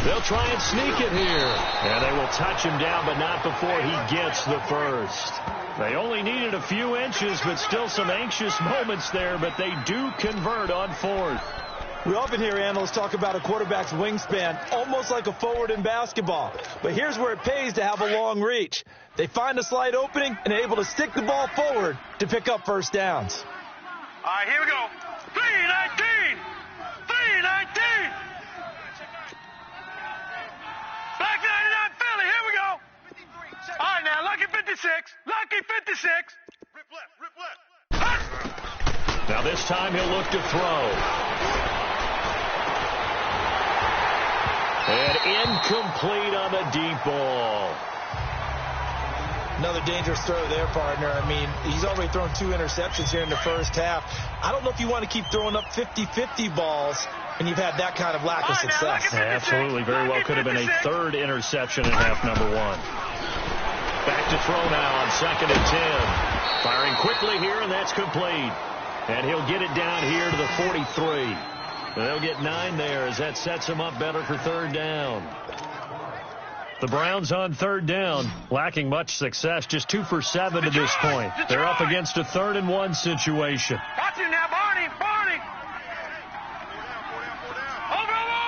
They'll try and sneak it here. And they will touch him down, but not before he gets the first. They only needed a few inches, but still some anxious moments there, but they do convert on 4th. We often hear analysts talk about a quarterback's wingspan, almost like a forward in basketball. But here's where it pays to have a long reach. They find a slight opening and are able to stick the ball forward to pick up first downs. All right, here we go. 3-19. 3-19. Black 99 Philly, here we go. All right, now, lucky 56. Lucky 56. Rip left. Now this time he'll look to throw. And incomplete on the deep ball. Another dangerous throw there, partner. I mean, he's already thrown 2 interceptions here in the first half. I don't know if you want to keep throwing up 50-50 balls when you've had that kind of lack of success. Yeah, absolutely. Very well could have been a 3rd interception in half number 1. Back to throw now on 2nd and 10. Firing quickly here, and that's complete. And he'll get it down here to the 43. They'll get 9 there as that sets him up better for 3rd down. The Browns on 3rd down, lacking much success, just 2 for 7 to this point. They're up against a 3rd and 1 situation. Watch him now, Barney. Barney. Over.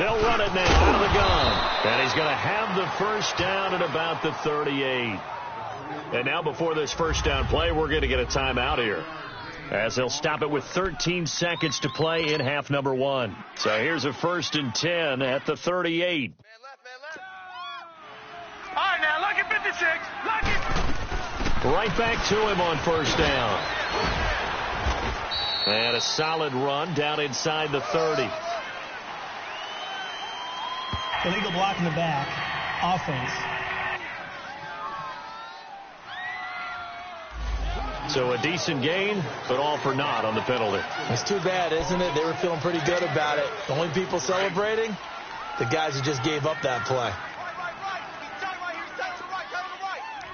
They'll run it now out of the gun. And he's going to have the first down at about the 38. And now before this first down play, we're going to get a timeout here, as they'll stop it with 13 seconds to play in half number 1. So here's a 1st and 10 at the 38. Man left. All right, now, lucky 56. Lucky. Right back to him on first down. And a solid run down inside the 30. Illegal block in the back. Offense. So a decent gain, but all for naught on the penalty. It's too bad, isn't it? They were feeling pretty good about it. The only people celebrating, the guys who just gave up that play.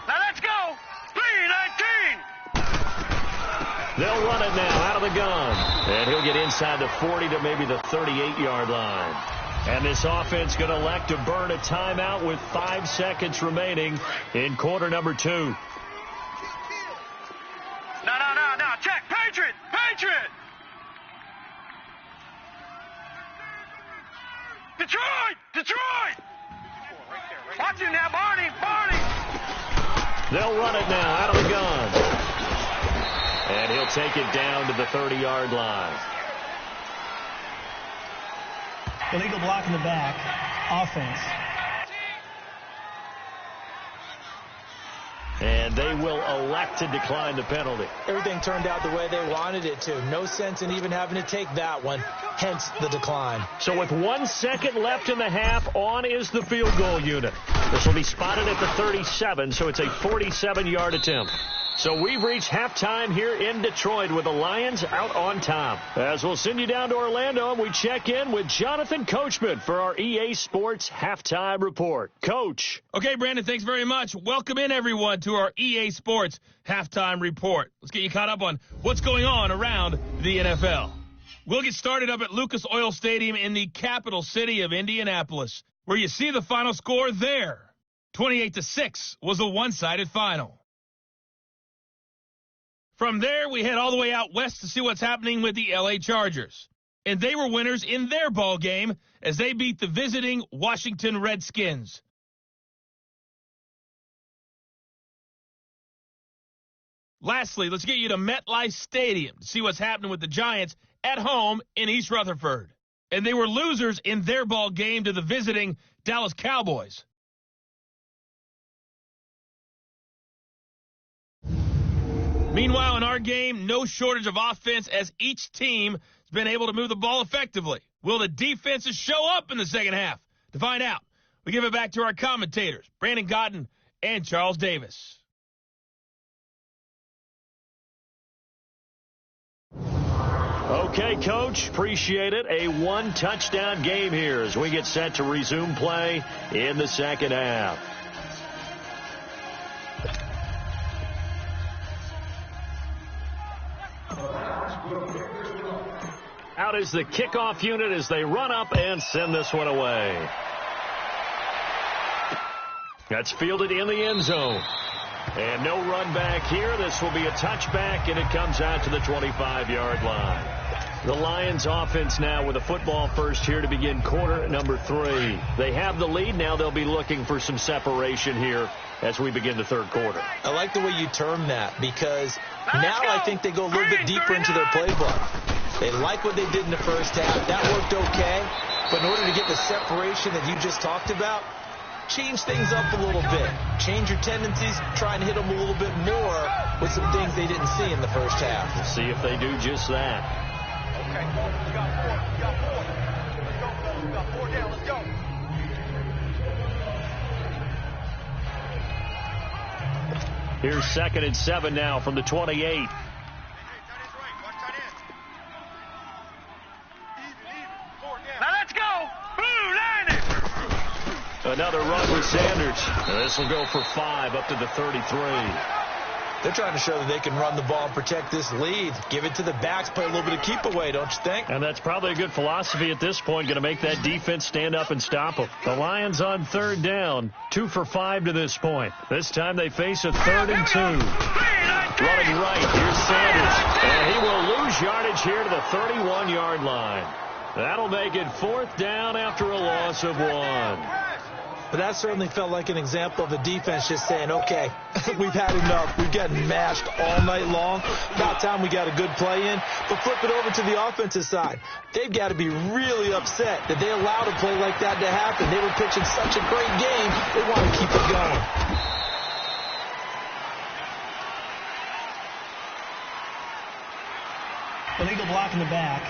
Now let's go. 3-19. They'll run it now out of the gun. And he'll get inside the 40 to maybe the 38-yard line. And this offense going to elect to burn a timeout with 5 seconds remaining in quarter number 2. No. Check. Patriot. Detroit. Watch him now, Barney. They'll run it now out of the gun. And he'll take it down to the 30-yard line. Illegal block in the back. Offense. And they will elect to decline the penalty. Everything turned out the way they wanted it to. No sense in even having to take that one, hence the decline. So with 1 second left in the half, on is the field goal unit. This will be spotted at the 37, so it's a 47-yard attempt. So we've reached halftime here in Detroit with the Lions out on top. As we'll send you down to Orlando, and we check in with Jonathan Coachman for our EA Sports Halftime Report. Coach. Okay, Brandon, thanks very much. Welcome in, everyone, to our EA Sports Halftime Report. Let's get you caught up on what's going on around the NFL. We'll get started up at Lucas Oil Stadium in the capital city of Indianapolis, where you see the final score there. 28-6 was a one-sided final. From there, we head all the way out west to see what's happening with the LA Chargers. And they were winners in their ball game as they beat the visiting Washington Redskins. Lastly, let's get you to MetLife Stadium to see what's happening with the Giants at home in East Rutherford. And they were losers in their ball game to the visiting Dallas Cowboys. Meanwhile, in our game, no shortage of offense as each team has been able to move the ball effectively. Will the defenses show up in the second half? To find out, we give it back to our commentators, Brandon Godden and Charles Davis. Okay, Coach, appreciate it. A one-touchdown game here as we get set to resume play in the second half. Out is the kickoff unit as they run up and send this one away. That's fielded in the end zone. And no run back here. This will be a touchback, and it comes out to the 25-yard line. The Lions offense now with a football first here to begin quarter number 3. They have the lead. Now they'll be looking for some separation here as we begin the third quarter. I like the way you term that because now I think they go a little bit deeper into their playbook. They like what they did in the first half. That worked okay. But in order to get the separation that you just talked about, change things up a little bit. Change your tendencies. Try and hit them a little bit more with some things they didn't see in the first half. We'll see if they do just that. Okay, we got 4. We got 4 down. Let's go. Here's 2nd and 7 now from the 28. Another run with Sanders. This will go for 5 up to the 33. They're trying to show that they can run the ball and protect this lead. Give it to the backs, play a little bit of keep away, don't you think? And that's probably a good philosophy at this point, going to make that defense stand up and stop them. The Lions on 3rd down, 2 for 5 to this point. This time they face a 3rd and 2. Running right, here's Sanders. And he will lose yardage here to the 31-yard line. That'll make it 4th down after a loss of 1. But that certainly felt like an example of the defense just saying, okay, we've had enough. We've gotten mashed all night long. About time we got a good play in. But flip it over to the offensive side. They've got to be really upset that they allowed a play like that to happen. They were pitching such a great game, they want to keep it going. Illegal block in the back.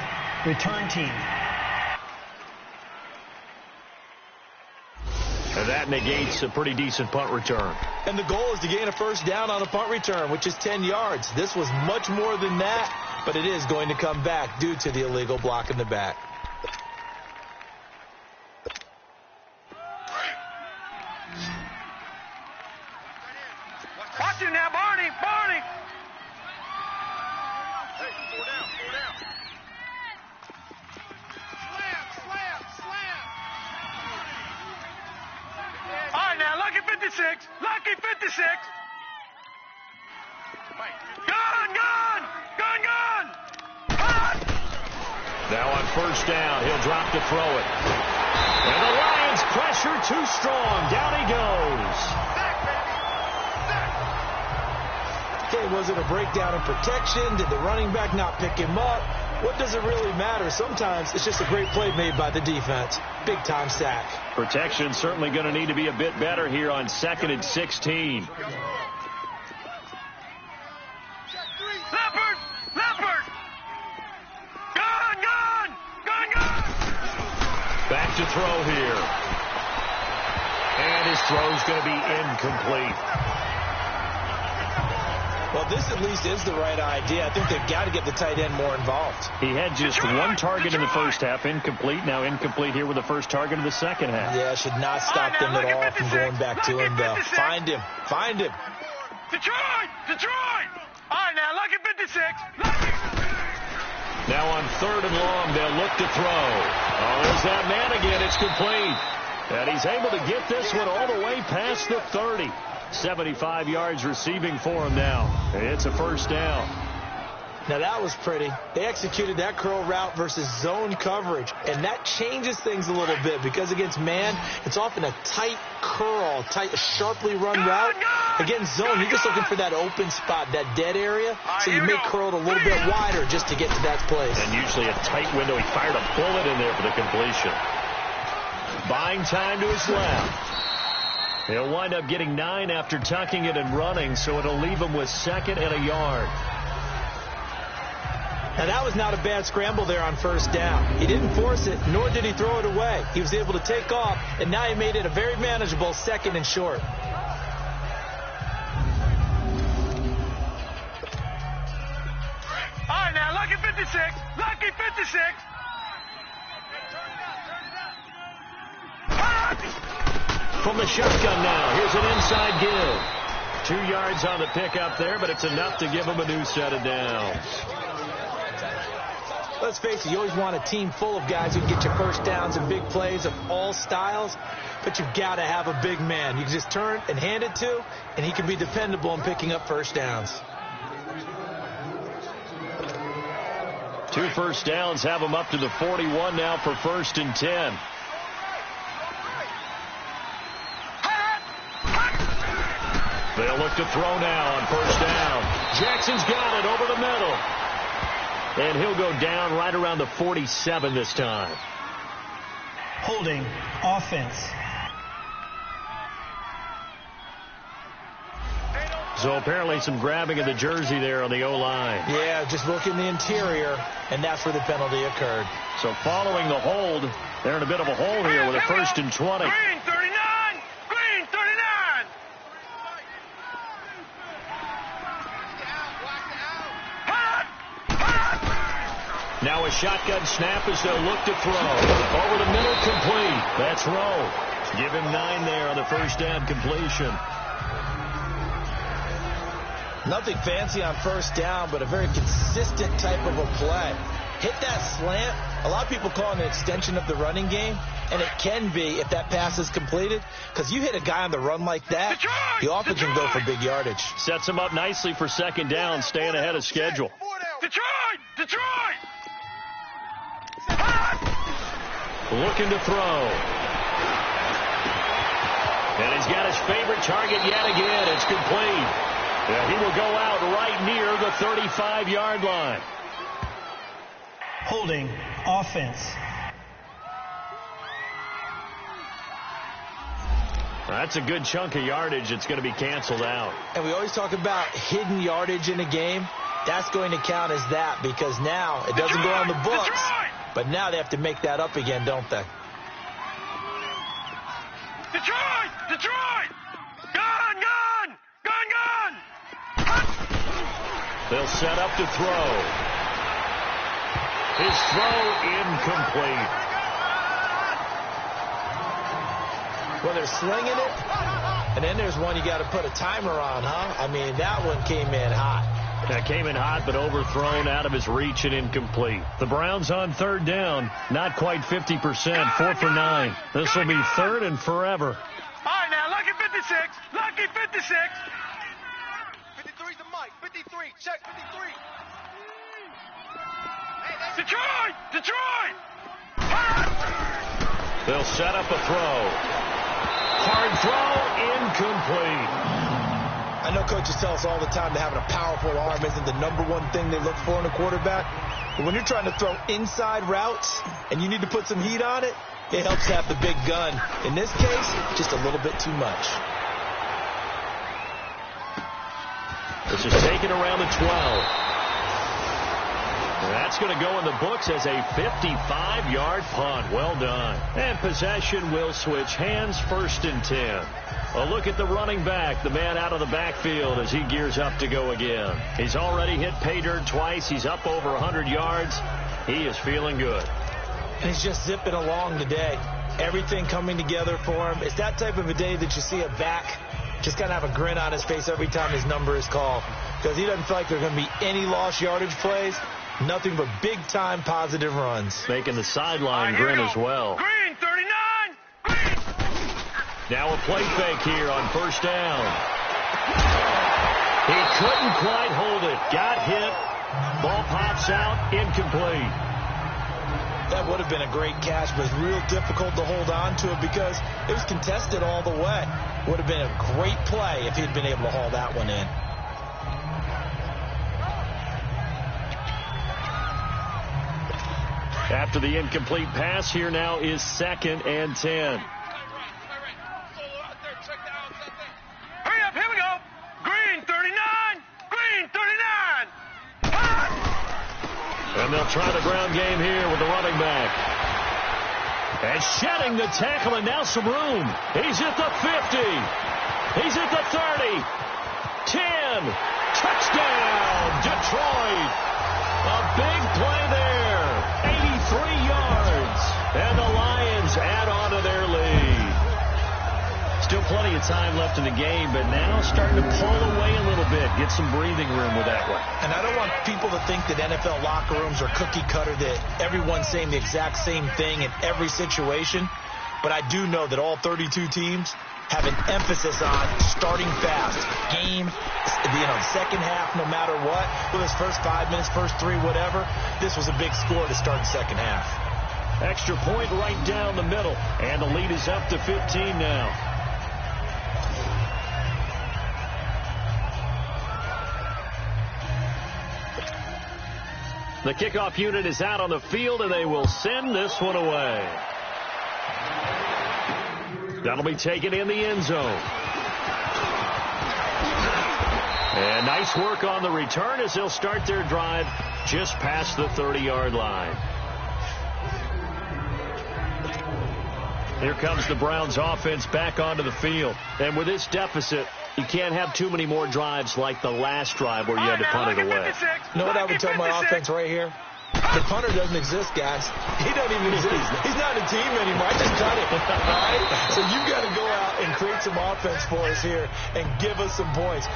Return team. And that negates a pretty decent punt return. And the goal is to gain a 1st down on a punt return, which is 10 yards. This was much more than that, but it is going to come back due to the illegal block in the back. Watch him now, Barney! Barney! Hey, 4 down, 4 down. Slam! All right, now, lucky 56. Lucky 56. Gun! Hot! Now on 1st down, he'll drop to throw it. And the Lions pressure too strong. Down he goes. Okay, was it a breakdown in protection? Did the running back not pick him up? What does it really matter? Sometimes it's just a great play made by the defense. Big-time sack. Protection certainly going to need to be a bit better here on 2nd and 16. Leopard! Gun! Back to throw here. And his throw's going to be incomplete. Well, this at least is the right idea. I think they've got to get the tight end more involved. He had just 1 target in the 1st half, incomplete. Now incomplete here with the 1st target of the 2nd half. Yeah, should not stop them at all from going back to him, though. Find him. Detroit! All right, now, lucky 56. Now on 3rd and long, they'll look to throw. Oh, there's that man again. It's complete. And he's able to get this one all the way past the 30. 75 yards receiving for him now. It's a 1st down. Now that was pretty. They executed that curl route versus zone coverage, and that changes things a little bit because against man, it's often a tight curl, sharply run route. Against zone, you're just looking for that open spot, that dead area, so you may curl it a little bit wider just to get to that place. And usually a tight window. He fired a bullet in there for the completion. Buying time to his left. He'll wind up getting 9 after tucking it and running, so it'll leave him with 2nd and a yard. Now, that was not a bad scramble there on 1st down. He didn't force it, nor did he throw it away. He was able to take off, and now he made it a very manageable 2nd and short. All right, now, lucky 56. Lucky 56. From the shotgun now, here's an inside give. 2 yards on the pickup there, but it's enough to give him a new set of downs. Let's face it, you always want a team full of guys who can get you 1st downs and big plays of all styles, but you've got to have a big man. You can just turn and hand it to, and he can be dependable in picking up 1st downs. 2 1st downs have him up to the 41 now for 1st and 10. They'll look to throw now on 1st down. Jackson's got it over the middle. And he'll go down right around the 47 this time. Holding offense. So apparently some grabbing of the jersey there on the O-line. Yeah, just look in the interior, and that's where the penalty occurred. So following the hold, they're in a bit of a hole here with a 1st and 20. Green 39. Green 39. Now a shotgun snap as they'll look to throw. Over the middle, complete. That's Rowe. Give him 9 there on the 1st down completion. Nothing fancy on 1st down, but a very consistent type of a play. Hit that slant. A lot of people call it an extension of the running game, and it can be if that pass is completed, because you hit a guy on the run like that, he often can go for big yardage. Sets him up nicely for 2nd down, staying ahead of schedule. Detroit! Detroit! Hot! looking to throw. And he's got his favorite target yet again. It's complete. Yeah, he will go out right near the 35-yard line. Holding offense. That's a good chunk of yardage. It's going to be canceled out. And we always talk about hidden yardage in a game. That's going to count as that because now it doesn't go on the books. But now they have to make that up again, don't they? Detroit! Detroit! Gun! Gun! Gun! Gun! They'll set up to throw. His throw incomplete. Well, they're slinging it, and then there's one you got to put a timer on, huh? I mean, that one came in hot. That came in hot, but overthrown out of his reach and incomplete. The Browns on third down, not quite 50%, 4 for 9. This will be third and forever. All right, now, lucky 56. Lucky 56. 53's the mic. 53. Check 53. Detroit! Detroit! They'll set up a throw. Hard throw, incomplete. I know coaches tell us all the time that having a powerful arm isn't the number one thing they look for in a quarterback. But when you're trying to throw inside routes and you need to put some heat on it, it helps to have the big gun. In this case, just a little bit too much. This is taken around the 12. That's going to go in the books as a 55-yard punt. Well done. And possession will switch hands, 1st and 10. A look at the running back, the man out of the backfield as he gears up to go again. He's already hit pay dirt twice. He's up over 100 yards. He is feeling good. And he's just zipping along today. Everything coming together for him. It's that type of a day that you see a back just kind of have a grin on his face every time his number is called because he doesn't feel like there are going to be any lost yardage plays. Nothing but big-time positive runs. Making the sideline grin as well. Green, 39! Green! Now a play fake here on 1st down. He couldn't quite hold it. Got hit. Ball pops out. Incomplete. That would have been a great catch, but it's real difficult to hold on to it because it was contested all the way. Would have been a great play if he'd been able to haul that one in. After the incomplete pass, here now is 2nd and 10. Hurry up, here we go. Green, 39! Green, 39! And they'll try the ground game here with the running back. And shedding the tackle, and now some room. He's at the 50. He's at the 30. 10. Touchdown, Detroit. A big play there. 83 yards. And the Lions add on to their lead. Still plenty of time left in the game, but now starting to pull away a little bit. Get some breathing room with that one. And I don't want people to think that NFL locker rooms are cookie cutter, that everyone's saying the exact same thing in every situation. But I do know that all 32 teams have an emphasis on starting fast. Game, second half, no matter what. Whether it's first 5 minutes, first 3, whatever. This was a big score to start the second half. Extra point right down the middle. And the lead is up to 15 now. The kickoff unit is out on the field, and they will send this one away. That'll be taken in the end zone. And nice work on the return as they'll start their drive just past the 30-yard line. Here comes the Browns offense back onto the field. And with this deficit, you can't have too many more drives like the last drive where you had to punt it away. You know what I would tell my offense right here? The punter doesn't exist, guys. He doesn't even exist. He's not a team anymore. I just cut it. All right? So you've got to go out and create some offense for us here and give us some points.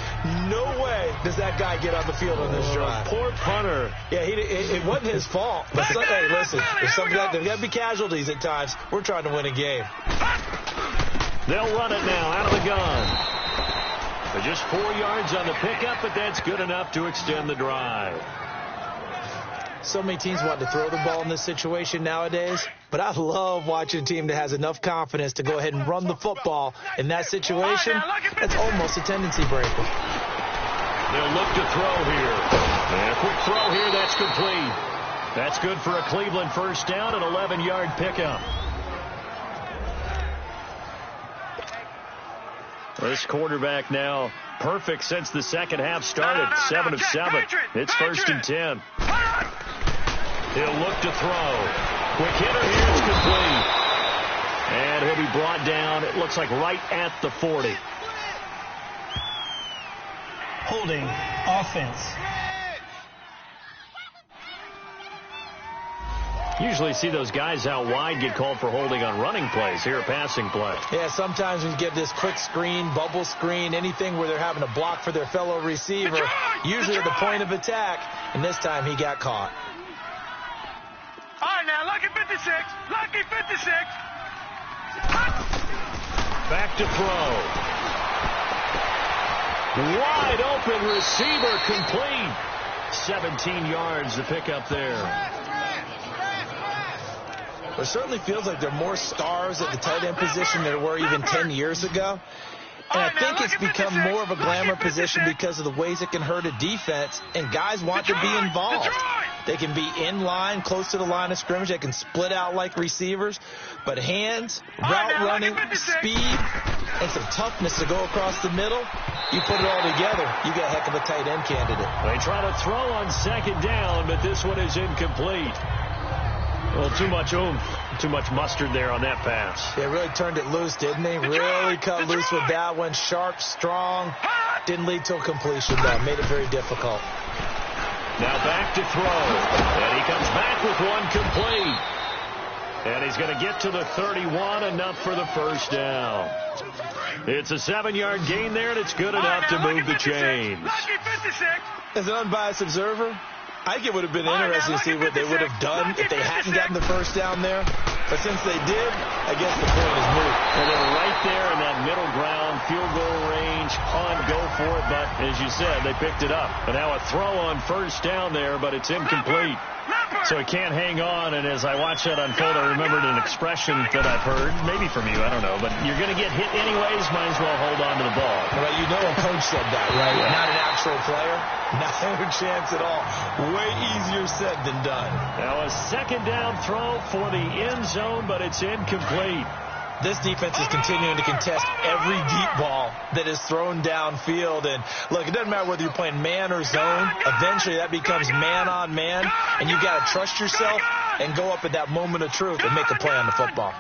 No way does that guy get on the field on this drive. Poor punter. Yeah, it wasn't his fault. But hey, listen, there's got to be casualties at times. We're trying to win a game. They'll run it now out of the gun. But just 4 yards on the pickup, but that's good enough to extend the drive. So many teams want to throw the ball in this situation nowadays, but I love watching a team that has enough confidence to go ahead and run the football. In that situation, that's almost a tendency breaker. They'll look to throw here. And a quick throw here, that's complete. That's good for a Cleveland first down, an 11-yard pickup. This quarterback now perfect since the second half started. 7 of 7. It's 1st and 10. He'll look to throw. Quick hitter here, it's complete. And he'll be brought down, it looks like right at the 40. Holding offense. Usually see those guys out wide get called for holding on running plays. Here, a passing play. Yeah, sometimes we give this quick screen, bubble screen, anything where they're having to block for their fellow receiver, usually at the point of attack, and this time he got caught. All right, now, lucky 56. Lucky 56. Back to throw. Wide open receiver, complete. 17 yards to pick up there. It certainly feels like there are more stars at the tight end position than there were even 10 years ago. And I think it's become more of a glamour position because of the ways it can hurt a defense, and guys want to be involved. They can be in line, close to the line of scrimmage. They can split out like receivers. But hands, route running, speed, and some toughness to go across the middle, you put it all together, you got a heck of a tight end candidate. They try to throw on second down, but this one is incomplete. Well, too much oomph, too much mustard there on that pass. They really turned it loose, didn't they? Really cut loose with that one. Sharp, strong. Didn't lead to a completion, though. Made it very difficult. Now back to throw. And he comes back with one complete. And he's going to get to the 31, enough for the first down. It's a 7-yard gain there, and it's good enough to move the chains. As an unbiased observer, I think it would have been interesting to see what they would have done if they hadn't gotten the first down there. But since they did, I guess the point is moot. And they were right there in that middle ground, field goal range, punt, go for it. But as you said, they picked it up. And now a throw on first down there, but it's incomplete. So he can't hang on, and as I watch that unfold, I remembered an expression that I've heard, maybe from you, I don't know, but you're going to get hit anyways, might as well hold on to the ball. Well, you know a coach said that, right? Yeah. Not an actual player. Not a chance at all. Way easier said than done. Now a second down throw for the end zone, but it's incomplete. This defense is continuing to contest every deep ball that is thrown downfield. And, look, it doesn't matter whether you're playing man or zone. Eventually that becomes man on man, and you've got to trust yourself and go up at that moment of truth and make a play on the football.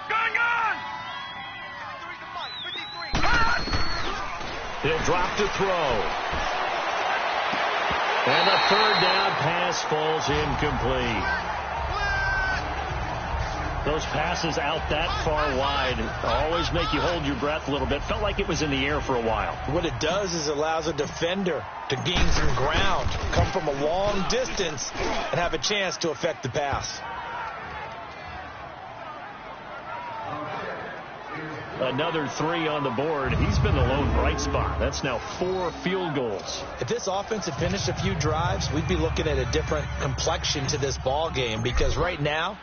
He'll drop to throw. And the third down pass falls incomplete. Those passes out that far wide always make you hold your breath a little bit. Felt like it was in the air for a while. What it does is it allows a defender to gain some ground, come from a long distance, and have a chance to affect the pass. Another 3 on the board. He's been the lone bright spot. That's now 4 field goals. If this offense had finished a few drives, we'd be looking at a different complexion to this ball game, because right now,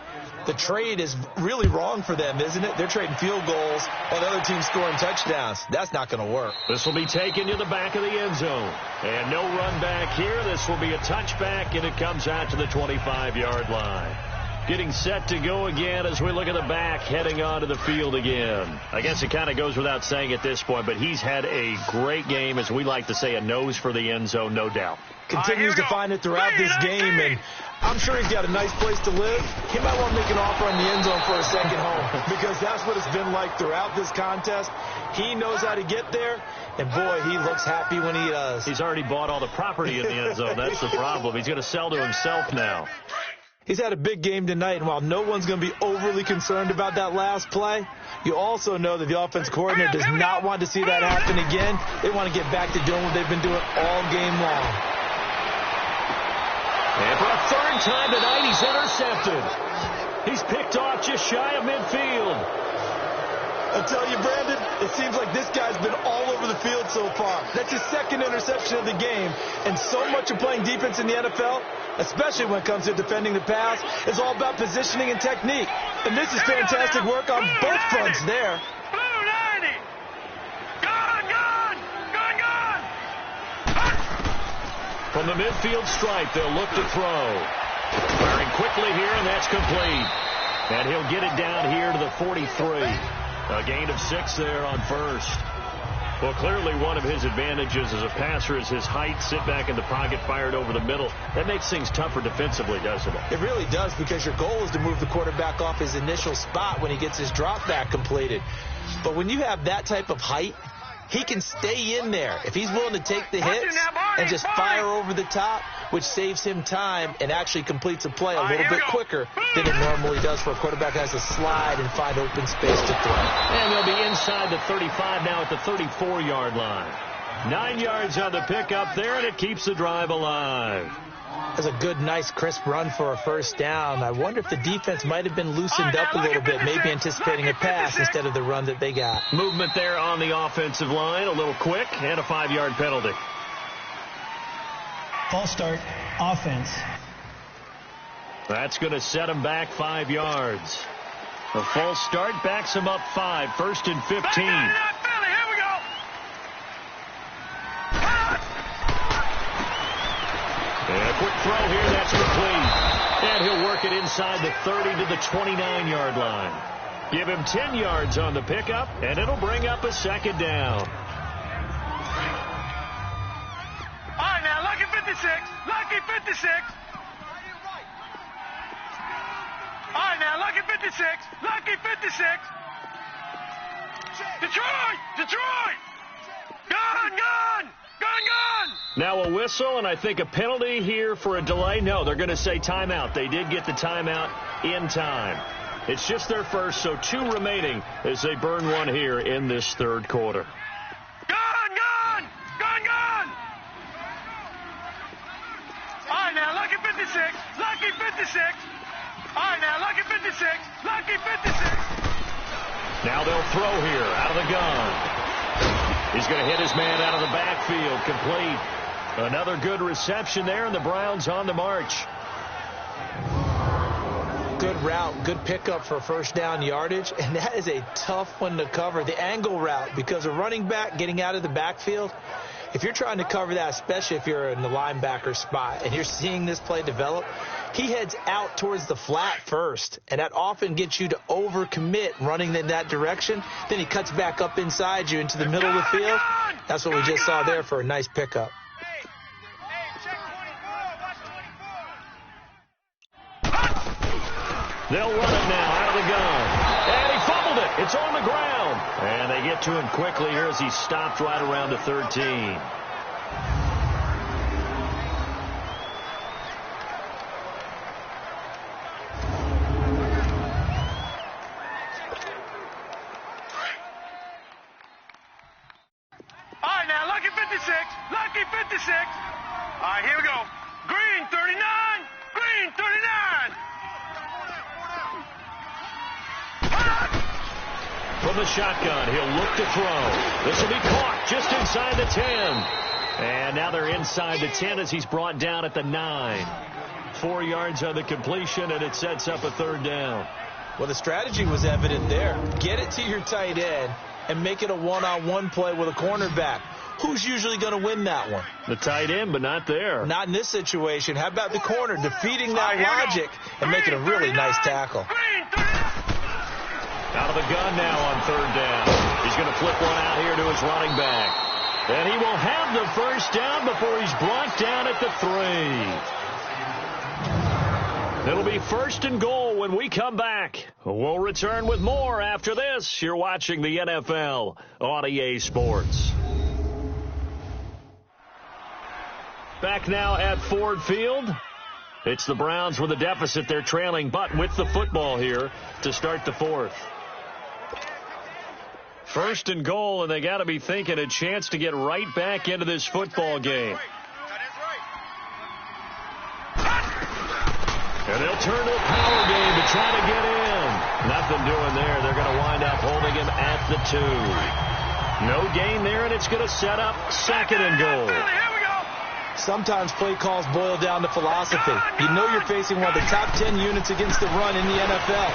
the trade is really wrong for them, isn't it? They're trading field goals while the other team's scoring touchdowns. That's not going to work. This will be taken to the back of the end zone. And no run back here. This will be a touchback, and it comes out to the 25-yard line. Getting set to go again as we look at the back, heading onto the field again. I guess it kind of goes without saying at this point, but he's had a great game, as we like to say, a nose for the end zone, no doubt. Continues to find it throughout this game, and I'm sure he's got a nice place to live. He might want to make an offer on the end zone for a second home, because that's what it's been like throughout this contest. He knows how to get there, and boy, he looks happy when he does. He's already bought all the property in the end zone. That's the problem. He's going to sell to himself now. He's had a big game tonight, and while no one's going to be overly concerned about that last play, you also know that the offense coordinator does not want to see that happen again. They want to get back to doing what they've been doing all game long. And for a third time tonight, he's intercepted. He's picked off just shy of midfield. I tell you, Brandon, it seems like this guy's been all over the field so far. That's his second interception of the game. And so much of playing defense in the NFL, especially when it comes to defending the pass, is all about positioning and technique. And this is fantastic work on both fronts there. Blue 90. Gone. From the midfield stripe, they'll look to throw. Firing quickly here, and that's complete. And he'll get it down here to the 43. A gain of 6 there on first. Well, clearly one of his advantages as a passer is his height. Sit back in the pocket, fired over the middle. That makes things tougher defensively, doesn't it? It really does, because your goal is to move the quarterback off his initial spot when he gets his drop back completed. But when you have that type of height, he can stay in there if he's willing to take the hits and just fire over the top, which saves him time and actually completes a play a little bit quicker than it normally does for a quarterback who has to slide and find open space to throw. And they'll be inside the 35 now at the 34-yard line. 9 yards on the pickup there, and it keeps the drive alive. That's a good, nice, crisp run for a first down. I wonder if the defense might have been loosened up a little bit, maybe anticipating a pass instead of the run that they got. Movement there on the offensive line, a little quick, and a 5-yard penalty. False start, offense. That's going to set him back 5 yards. A false start backs him up 5, 1st and 15. And a quick throw here, that's complete. And he'll work it inside the 30 to the 29-yard line. Give him 10 yards on the pickup, and it'll bring up a second down. All right, now, lucky 56. Lucky 56. All right, now, lucky 56. Lucky 56. Detroit. Gone. Now a whistle, and I think a penalty here for a delay. No, they're going to say timeout. They did get the timeout in time. It's just their first, so 2 remaining as they burn one here in this third quarter. Gone. All right, now, lucky 56. Lucky 56. All right, now, lucky 56. Lucky 56. Now they'll throw here out of the gun. He's going to hit his man out of the backfield, complete. Another good reception there, and the Browns on the march. Good route, good pickup for first down yardage, and that is a tough one to cover, the angle route, because a running back getting out of the backfield, if you're trying to cover that, especially if you're in the linebacker spot and you're seeing this play develop, he heads out towards the flat first, and that often gets you to overcommit running in that direction. Then he cuts back up inside you into the middle of the field. That's what we just saw there for a nice pickup. They'll run it now out of the gun. And he fumbled it. It's on the ground. And they get to him quickly here as he stopped right around the 13. All right, now, lucky 56. Lucky 56. All right, here we go. Green 39. Green 39. From the shotgun, he'll look to throw. This will be caught just inside the 10. And now they're inside the 10 as he's brought down at the 9. 4 yards on the completion, and it sets up a third down. Well, the strategy was evident there. Get it to your tight end and make it a one-on-one play with a cornerback. Who's usually going to win that one? The tight end, but not there. Not in this situation. How about the corner defeating that logic and making a really nice tackle? Out of the gun now on third down. He's going to flip one out here to his running back. And he will have the first down before he's brought down at the 3. It'll be 1st and goal when we come back. We'll return with more after this. You're watching the NFL on EA Sports. Back now at Ford Field. It's the Browns with a deficit. They're trailing, but with the football here to start the 4th. 1st and goal, and they got to be thinking a chance to get right back into this football game. And they'll turn to a power game to try to get in. Not nothing doing there. They're going to wind up holding him at the 2. No gain there, and it's going to set up 2nd and goal. Sometimes play calls boil down to philosophy. You know you're facing one of the top 10 units against the run in the NFL.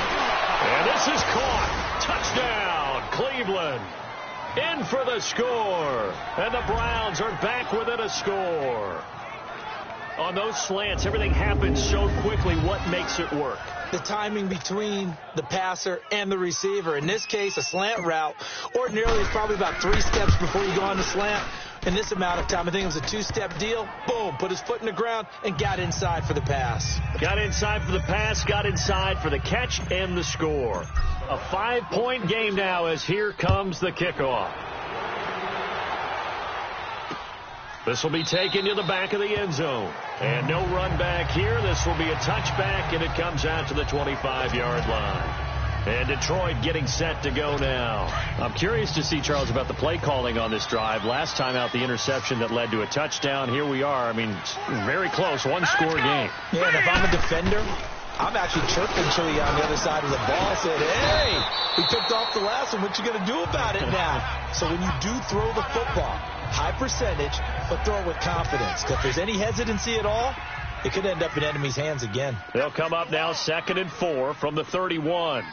And this is caught. Touchdown, Cleveland. In for the score. And the Browns are back within a score. On those slants, everything happens so quickly. What makes it work? The timing between the passer and the receiver. In this case, a slant route. Ordinarily, it's probably about 3 steps before you go on the slant. In this amount of time, I think it was a 2-step deal. Boom, put his foot in the ground and got inside for the pass. Got inside for the pass, got inside for the catch and the score. A 5-point game now as here comes the kickoff. This will be taken to the back of the end zone. And no run back here. This will be a touchback, and it comes out to the 25-yard line. And Detroit getting set to go now. I'm curious to see, Charles, about the play calling on this drive. Last time out, the interception that led to a touchdown. Here we are. I mean, very close, one-score game. Yeah, and if I'm a defender, I'm actually chirping Chili on the other side of the ball, saying, hey, we picked off the last one. What you going to do about it now? So when you do throw the football, high percentage, but throw it with confidence. Because if there's any hesitancy at all, it could end up in enemy's hands again. They'll come up now 2nd and 4 from the 31.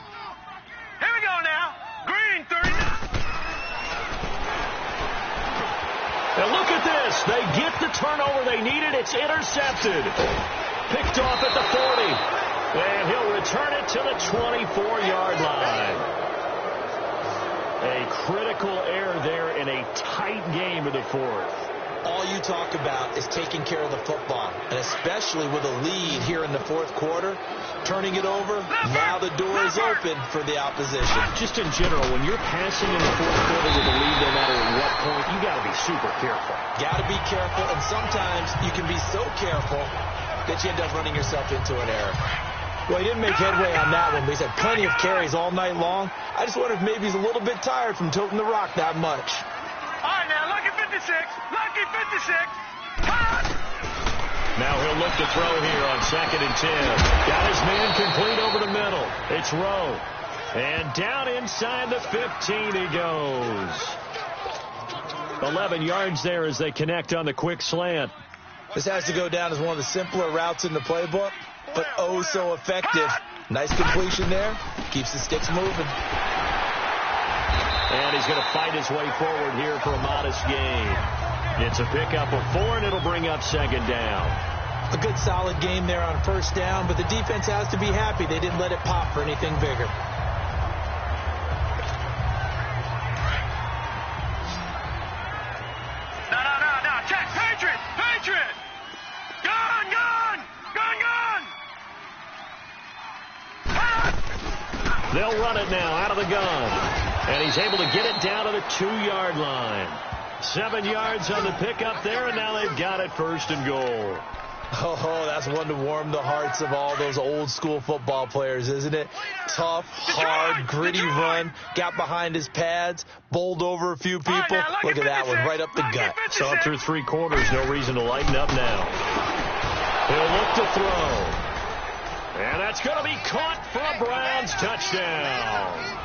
Here we go now. Green 39. And look at this. They get the turnover they needed. It's intercepted. Picked off at the 40. And he'll return it to the 24-yard line. A critical error there in a tight game of the 4th. All you talk about is taking care of the football, and especially with a lead here in the 4th quarter, turning it over, now the door is open for the opposition. Just in general, when you're passing in the 4th quarter with a lead, no matter at what point, you got to be super careful. Got to be careful, and sometimes you can be so careful that you end up running yourself into an error. Well, he didn't make headway on that one, but he's had plenty of carries all night long. I just wonder if maybe he's a little bit tired from toting the rock that much. All right, now, lucky 56. Lucky 56. Now he'll look to throw here on 2nd and 10. Got his man complete over the middle. It's Rowe. And down inside the 15 he goes. 11 yards there as they connect on the quick slant. This has to go down as one of the simpler routes in the playbook, but oh so effective. Nice completion there. Keeps the sticks moving. And he's going to fight his way forward here for a modest gain. It's a pickup of 4, and it'll bring up 2nd down. A good solid game there on 1st down, but the defense has to be happy they didn't let it pop for anything bigger. No. Check. Patriot. Gun. They'll run it now out of the gun. And he's able to get it down to the 2-yard line. 7 yards on the pickup there, and now they've got it 1st and goal. Oh, that's one to warm the hearts of all those old-school football players, isn't it? Tough, hard, gritty run. Got behind his pads, bowled over a few people. Look at that one, right up the gut. Saw through 3 quarters, no reason to lighten up now. He'll look to throw. And that's going to be caught for a Browns touchdown.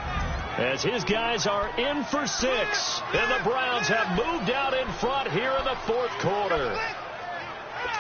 As his guys are in for 6. And the Browns have moved out in front here in the 4th quarter.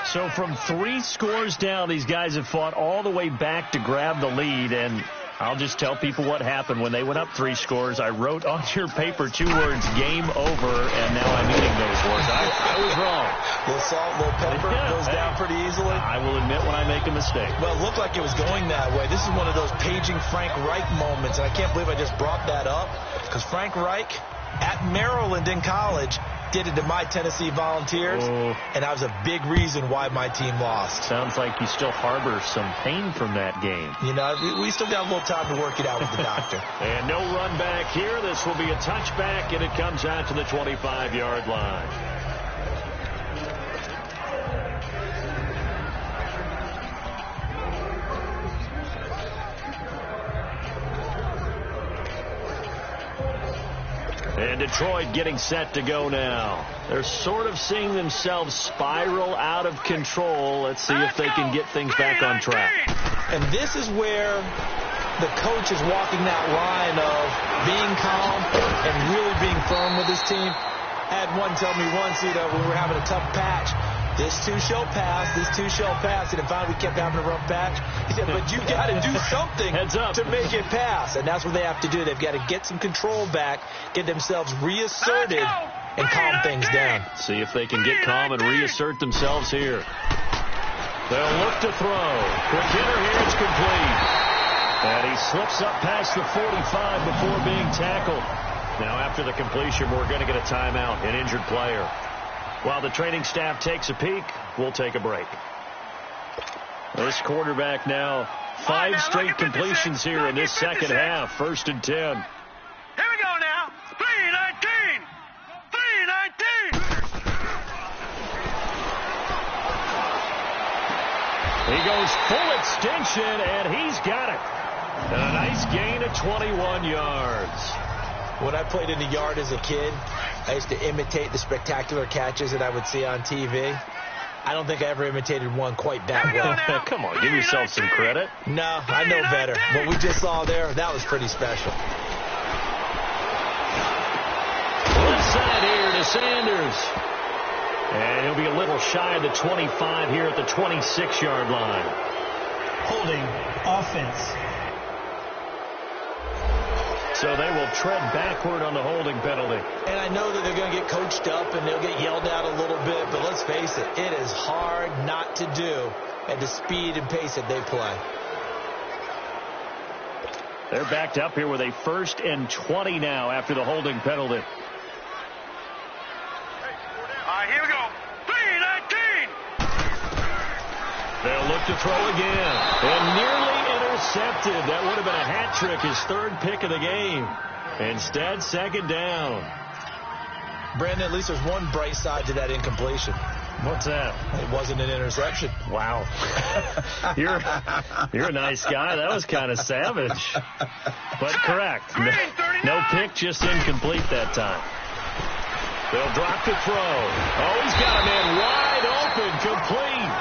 So from 3 scores down, these guys have fought all the way back to grab the lead. And I'll just tell people what happened when they went up 3 scores. I wrote on your paper 2 words, game over, and now I'm eating those words. I was wrong. A little salt, a little pepper, goes down pretty easily. I will admit when I make a mistake. Well, it looked like it was going that way. This is one of those paging Frank Reich moments, and I can't believe I just brought that up, because Frank Reich at Maryland in college did it to my Tennessee Volunteers, and that was a big reason why my team lost. Sounds like you still harbor some pain from that game. You know, we still got a little time to work it out with the doctor. And no run back here. This will be a touchback, and it comes out to the 25-yard line. And Detroit getting set to go now. They're sort of seeing themselves spiral out of control. Let's see if they can get things back on track. And this is where the coach is walking that line of being calm and really being firm with his team. I had one tell me once, when we were having a tough patch, this too shall pass, this too shall pass. And finally we kept having a rough patch. He said, but you got to do something to make it pass. And that's what they have to do. They've got to get some control back, get themselves reasserted, and calm things down. See if they can get calm and reassert themselves here. They'll look to throw. Quick hitter here, it's complete. And he slips up past the 45 before being tackled. Now, after the completion, we're going to get a timeout, an injured player. While the training staff takes a peek, we'll take a break. This quarterback now, 5 straight completions here in this second half. 1st and 10. Here we go now. 3-19. 3-19. He goes full extension, and he's got it. A nice gain of 21 yards. When I played in the yard as a kid, I used to imitate the spectacular catches that I would see on TV. I don't think I ever imitated one quite that well. Come on, give yourself some credit. No, I know better. What we just saw there, that was pretty special. Left side here to Sanders. And he'll be a little shy of the 25 here at the 26-yard line. Holding offense. So they will tread backward on the holding penalty. And I know that they're going to get coached up and they'll get yelled at a little bit, but let's face it, it is hard not to do at the speed and pace that they play. They're backed up here with a 1st and 20 now after the holding penalty. All right, here we go. 3-19. They'll look to throw again. And nearly intercepted. That would have been a hat trick, his 3rd pick of the game. Instead, 2nd down. Brandon, at least there's one bright side to that incompletion. What's that? It wasn't an interception. Wow. You're a nice guy. That was kind of savage. But correct. No pick, just incomplete that time. They'll drop to throw. Oh, he's got a man wide open, complete.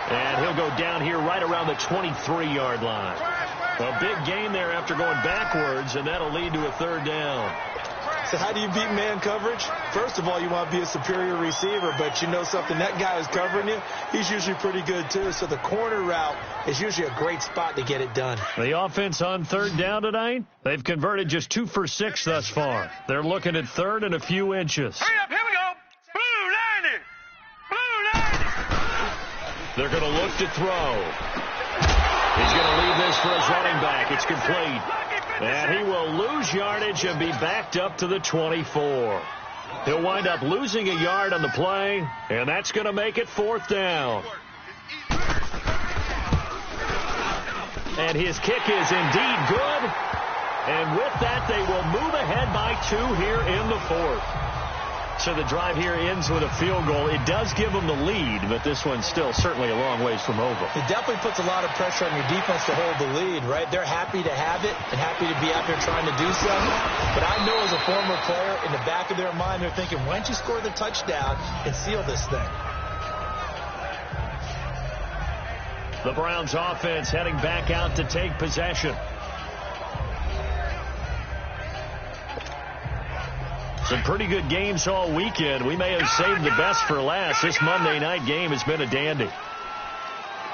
And he'll go down here right around the 23-yard line. A big gain there after going backwards, and that'll lead to a 3rd down. So how do you beat man coverage? First of all, you want to be a superior receiver, but you know something, that guy who's covering you, he's usually pretty good too. So the corner route is usually a great spot to get it done. The offense on 3rd down tonight, they've converted just 2 for 6 thus far. They're looking at 3rd and a few inches. Hurry up, here we go. Blue 90. Blue 90. They're going to look to throw. He's going to leave this for his running back. It's complete. And he will lose yardage and be backed up to the 24. He'll wind up losing a yard on the play, and that's going to make it 4th down. And his kick is indeed good. And with that, they will move ahead by 2 here in the 4th. So the drive here ends with a field goal. It does give them the lead, but this one's still certainly a long ways from over. It definitely puts a lot of pressure on your defense to hold the lead, right? They're happy to have it and happy to be out there trying to do something. But I know as a former player, in the back of their mind, they're thinking, why don't you score the touchdown and seal this thing? The Browns offense heading back out to take possession. Some pretty good games all weekend. We may have saved the best for last. This Monday night game has been a dandy. All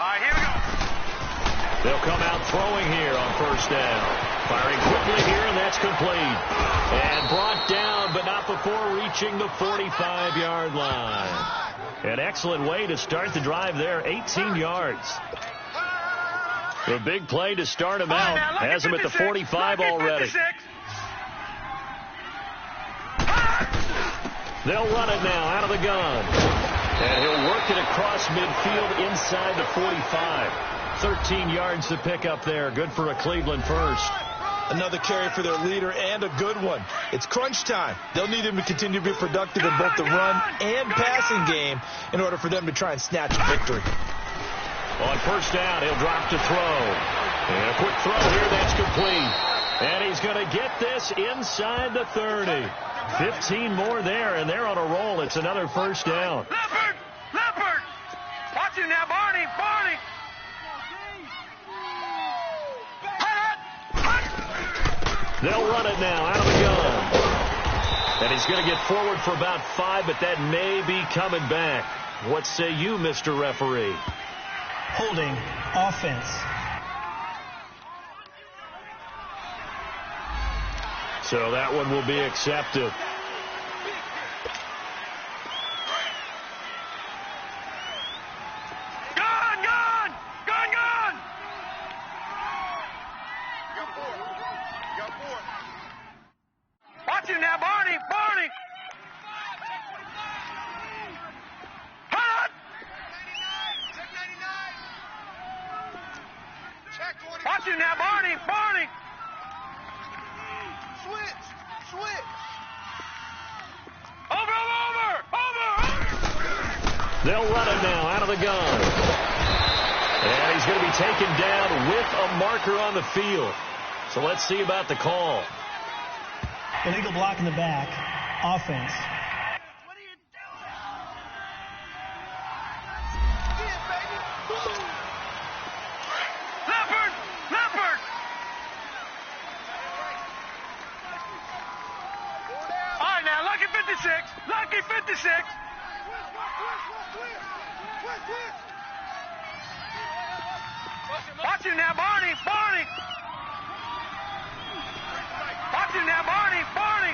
right, here we go. They'll come out throwing here on 1st down. Firing quickly here, and that's complete. And brought down, but not before reaching the 45-yard line. An excellent way to start the drive there, 18 yards. The big play to start him out. Has him at the 45 already. They'll run it now out of the gun. And he'll work it across midfield inside the 45. 13 yards to pick up there. Good for a Cleveland first. Another carry for their leader and a good one. It's crunch time. They'll need him to continue to be productive in both the run and passing game in order for them to try and snatch a victory. On 1st down, he'll drop to throw. And a quick throw here, that's complete. And he's going to get this inside the 30. 15 more there, and they're on a roll. It's another 1st down. Leopard! Watch him now, Barney! They'll run it now out of the gun. And he's going to get forward for about 5, but that may be coming back. What say you, Mr. Referee? Holding. Offense. So that one will be accepted. Watch him now, Barney! Barney! Hut! Watch him now, Barney! Barney! Switch! Switch! Over! They'll run it now out of the gun. And he's going to be taken down with a marker on the field. So let's see about the call. Illegal block in the back. Offense. What are you doing? Leopard! Leopard! All right, now, Lucky 56. Lucky 56. Watch him now, Barney. Barney. Watch him now, Barney. Barney.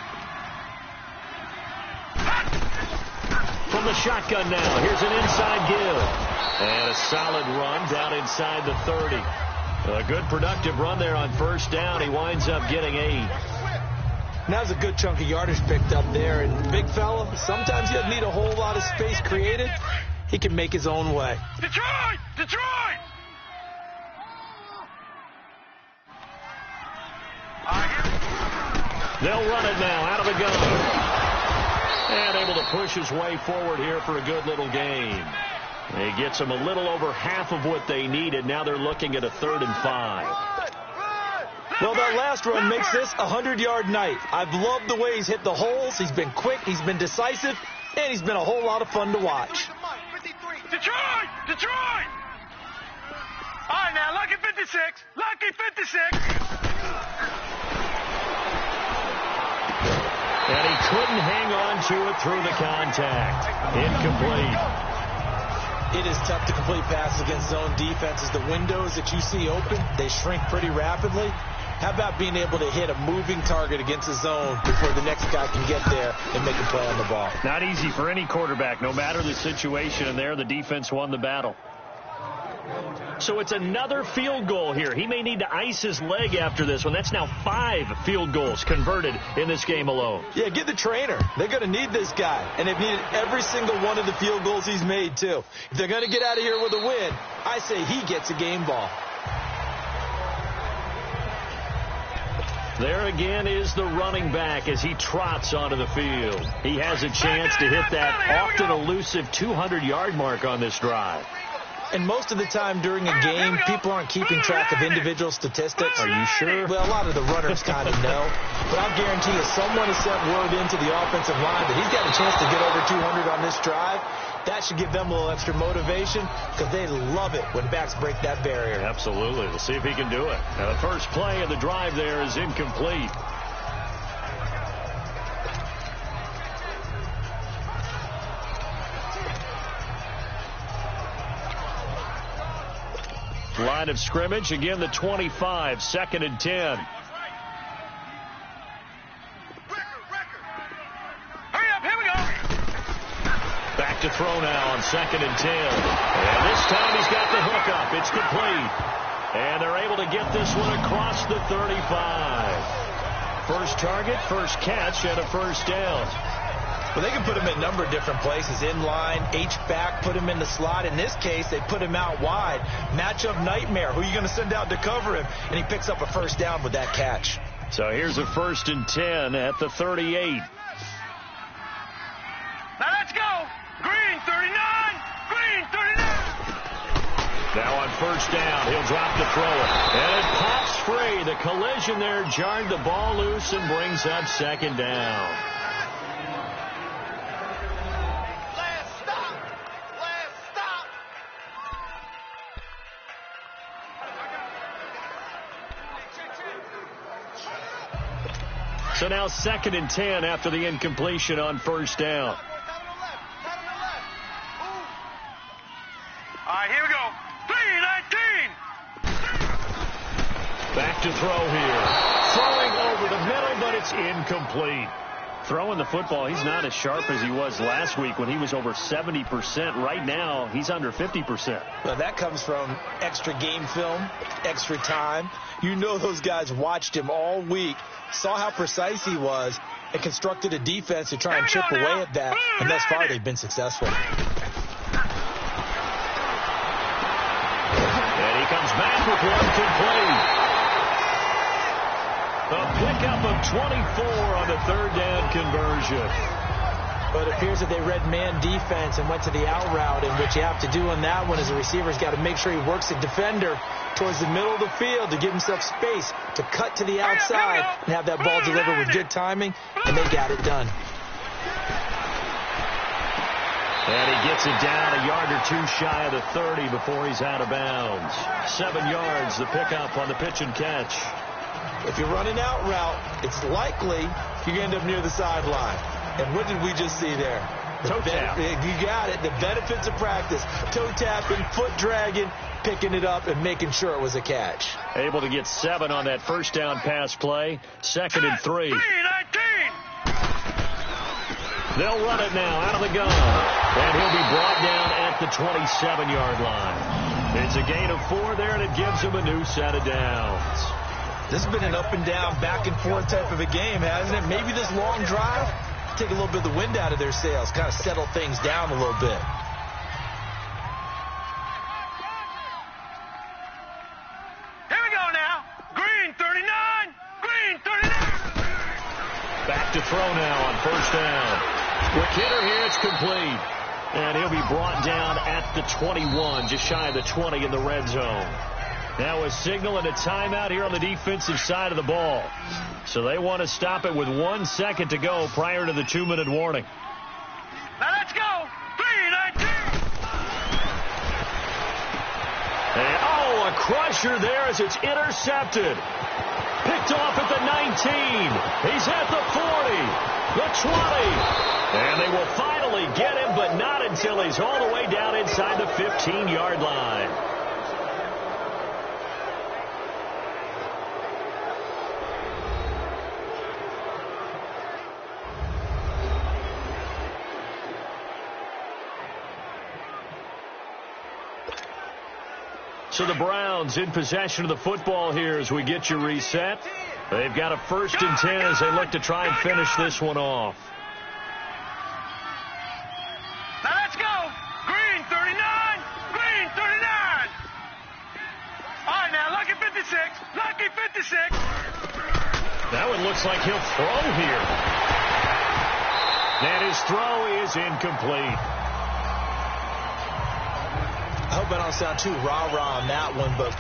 From the shotgun now, here's an inside give. And a solid run down inside the 30. A good productive run there on first down. He winds up getting 8. Now there's a good chunk of yardage picked up there. And big fella, sometimes he doesn't need a whole lot of space created. He can make his own way. Detroit! Detroit! They'll run it now out of the gun. And able to push his way forward here for a good little gain. He gets them a little over half of what they needed. Now they're looking at a 3rd and 5. Well, that last run makes this a 100-yard night. I've loved the way he's hit the holes. He's been quick, he's been decisive, and he's been a whole lot of fun to watch. Detroit! Detroit! All right, now, Lucky 56. Lucky 56. And he couldn't hang on to it through the contact. Incomplete. It is tough to complete passes against zone defenses. The windows that you see open, they shrink pretty rapidly. How about being able to hit a moving target against the zone before the next guy can get there and make a play on the ball? Not easy for any quarterback, no matter the situation. And there, the defense won the battle. So it's another field goal here. He may need to ice his leg after this one. That's now 5 field goals converted in this game alone. Yeah, get the trainer. They're going to need this guy. And they've needed every single one of the field goals he's made, too. If they're going to get out of here with a win, I say he gets a game ball. There again is the running back as he trots onto the field. He has a chance to hit that often elusive 200-yard mark on this drive. And most of the time during a game, people aren't keeping track of individual statistics. Are you sure? Well, a lot of the runners kind of know. But I'll guarantee you someone has sent word into the offensive line that he's got a chance to get over 200 on this drive. That should give them a little extra motivation because they love it when backs break that barrier. Absolutely. We'll see if he can do it. Now, the first play of the drive there is incomplete. Line of scrimmage, again the 25, 2nd and 10. Hurry up, here we go. Back to throw now on 2nd and 10. And this time he's got the hook up. It's complete. And they're able to get this one across the 35. First target, first catch, and a first down. Well, they can put him in a number of different places. In line, H-back, put him in the slot. In this case, they put him out wide. Matchup nightmare. Who are you going to send out to cover him? And he picks up a first down with that catch. So here's a 1st and 10 at the 38. Now let's go. Green 39. Green 39. Now on first down, he'll drop to throw it. And it pops free. The collision there jarred the ball loose and brings up 2nd down. So now 2nd and 10 after the incompletion on first down. All right, here we go. 3-19. Back to throw here. Throwing over the middle, but it's incomplete. Throwing the football, he's not as sharp as he was last week when he was over 70%. Right now, he's under 50%. Well, that comes from extra game film, extra time. You know those guys watched him all week, saw how precise he was, and constructed a defense to try and chip away at that. And thus far, they've been successful. And he comes back with one complete. A pickup of 24 on the 3rd down conversion. But it appears that they read man defense and went to the out route, and what you have to do on that one is the receiver's got to make sure he works the defender towards the middle of the field to give himself space to cut to the outside and have that ball delivered with good timing, and they got it done. And he gets it down a yard or two shy of the 30 before he's out of bounds. 7 yards, the pickup on the pitch and catch. If you're running out route, it's likely you end up near the sideline. And what did we just see there? Toe tap. You got it. The benefits of practice. Toe tapping, foot dragging, picking it up, and making sure it was a catch. Able to get 7 on that first down pass play. 2nd and 3. 3-19. They'll run it now out of the gun. And he'll be brought down at the 27-yard line. It's a gain of 4 there, and it gives him a new set of downs. This has been an up and down, back and forth type of a game, hasn't it? Maybe this long drive, take a little bit of the wind out of their sails, kind of settle things down a little bit. Here we go now. Green 39. Green 39. Back to throw now on first down. Quick hitter here, it's complete. And he'll be brought down at the 21, just shy of the 20 in the red zone. Now a signal and a timeout here on the defensive side of the ball. So they want to stop it with 1 second to go prior to the 2-minute warning. Now let's go. 3-19. And, a crusher there as it's intercepted. Picked off at the 19. He's at the 40, the 20. And they will finally get him, but not until he's all the way down inside the 15-yard line. So the Browns in possession of the football here as we get you reset. They've got a 1st and 10 as they look to try and finish this one off. Now let's go. Green 39. Green 39. All right, now, lucky 56. Lucky 56. That one looks like he'll throw here. And his throw is incomplete. I hope I don't sound too rah-rah on that one, but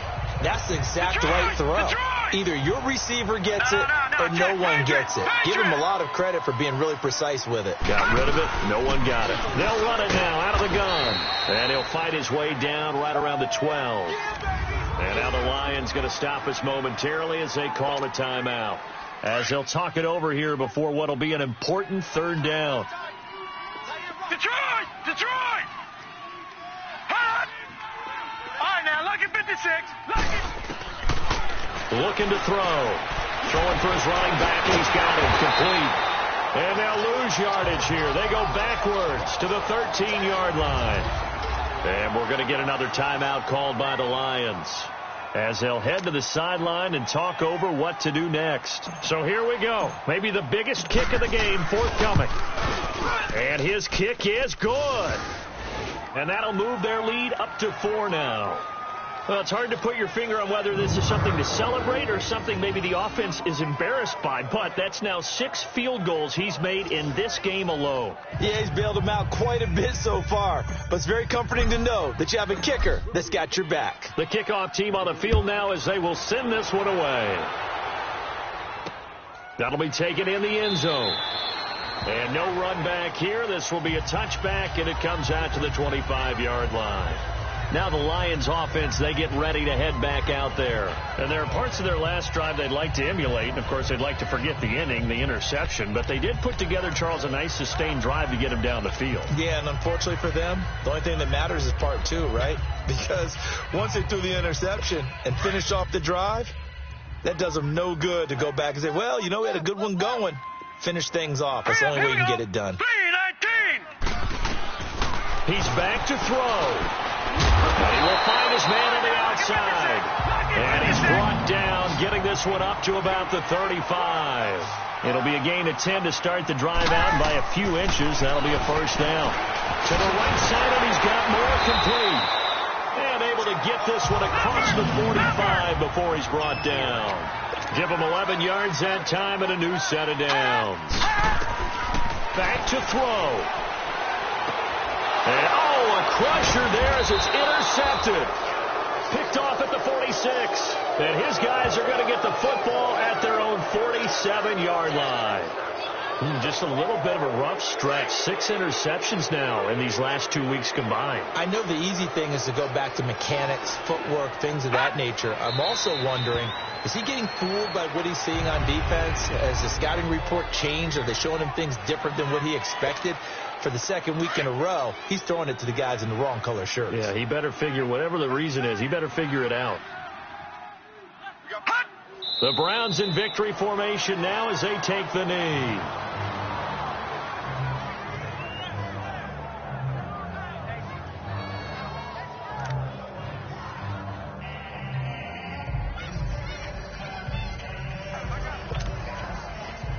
that's the exact right throw. Either your receiver gets it or no one gets it. Give him a lot of credit for being really precise with it. Got rid of it. No one got it. They'll run it now out of the gun. And he'll fight his way down right around the 12. And now the Lions going to stop us momentarily as they call a timeout. As they'll talk it over here before what will be an important 3rd down. Detroit! Detroit! Hot! All right, now, lucky 56. Lucky. Looking to throw. Throwing for his running back, and he's got it. Complete. And they'll lose yardage here. They go backwards to the 13-yard line. And we're going to get another timeout called by the Lions as they'll head to the sideline and talk over what to do next. So here we go. Maybe the biggest kick of the game forthcoming. And his kick is good. And that'll move their lead up to 4 now. Well, it's hard to put your finger on whether this is something to celebrate or something maybe the offense is embarrassed by, but that's now 6 field goals he's made in this game alone. Yeah, he's bailed them out quite a bit so far, but it's very comforting to know that you have a kicker that's got your back. The kickoff team on the field now as they will send this one away. That'll be taken in the end zone. And no run back here. This will be a touchback, and it comes out to the 25-yard line. Now the Lions offense, they get ready to head back out there. And there are parts of their last drive they'd like to emulate. And, of course, they'd like to forget the inning, the interception. But they did put together, Charles, a nice sustained drive to get him down the field. Yeah, and unfortunately for them, the only thing that matters is part two, right? Because once they threw the interception and finished off the drive, that does them no good to go back and say, well, you know, we had a good one going. Finish things off. That's the only way you can get it done. 3-19. He's back to throw. And he will find his man on the outside. And he's brought down, getting this one up to about the 35. It'll be a gain of 10 to start the drive out, and by a few inches, that'll be a first down. To the right side, and he's got more complete. And able to get this one across the 45 before he's brought down. Give him 11 yards that time and a new set of downs. Back to throw. And, a crusher there as it's intercepted. Picked off at the 46. And his guys are going to get the football at their own 47-yard line. Just a little bit of a rough stretch. 6 interceptions now in these last 2 weeks combined. I know the easy thing is to go back to mechanics, footwork, things of that nature. I'm also wondering, is he getting fooled by what he's seeing on defense? Has the scouting report changed? Are they showing him things different than what he expected? For the second week in a row, he's throwing it to the guys in the wrong color shirts. Yeah, he better figure, whatever the reason is, he better figure it out. The Browns in victory formation now as they take the knee.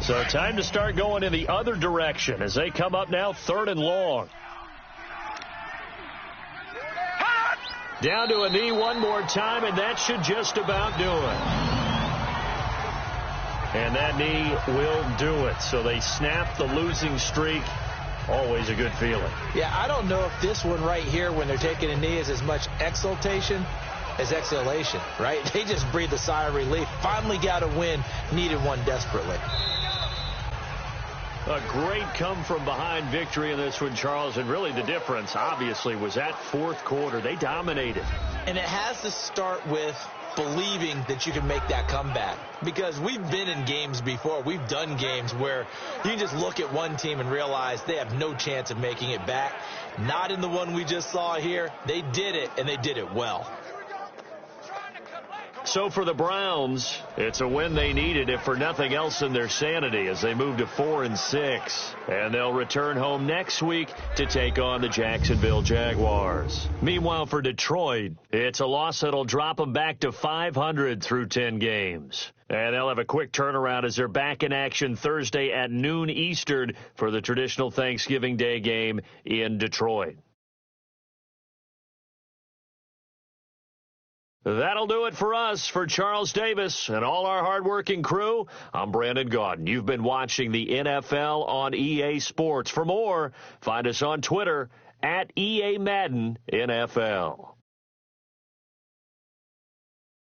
So time to start going in the other direction as they come up now 3rd and long. Down to a knee one more time, and that should just about do it. And that knee will do it. So they snap the losing streak. Always a good feeling. Yeah, I don't know if this one right here, when they're taking a knee, is as much exultation as exhalation, right? They just breathed a sigh of relief. Finally got a win. Needed one desperately. A great come-from-behind victory in this one, Charles, and really the difference, obviously, was that 4th quarter. They dominated. And it has to start with believing that you can make that comeback. Because we've been in games before. We've done games where you can just look at one team and realize they have no chance of making it back. Not in the one we just saw here. They did it, and they did it well. So for the Browns, it's a win they needed, if for nothing else in their sanity, as they move to 4-6. And they'll return home next week to take on the Jacksonville Jaguars. Meanwhile, for Detroit, it's a loss that'll drop them back to 500 through 10 games. And they'll have a quick turnaround as they're back in action Thursday at noon Eastern for the traditional Thanksgiving Day game in Detroit. That'll do it for us. For Charles Davis and all our hardworking crew, I'm Brandon Gaudin. You've been watching the NFL on EA Sports. For more, find us on Twitter @EA Madden NFL.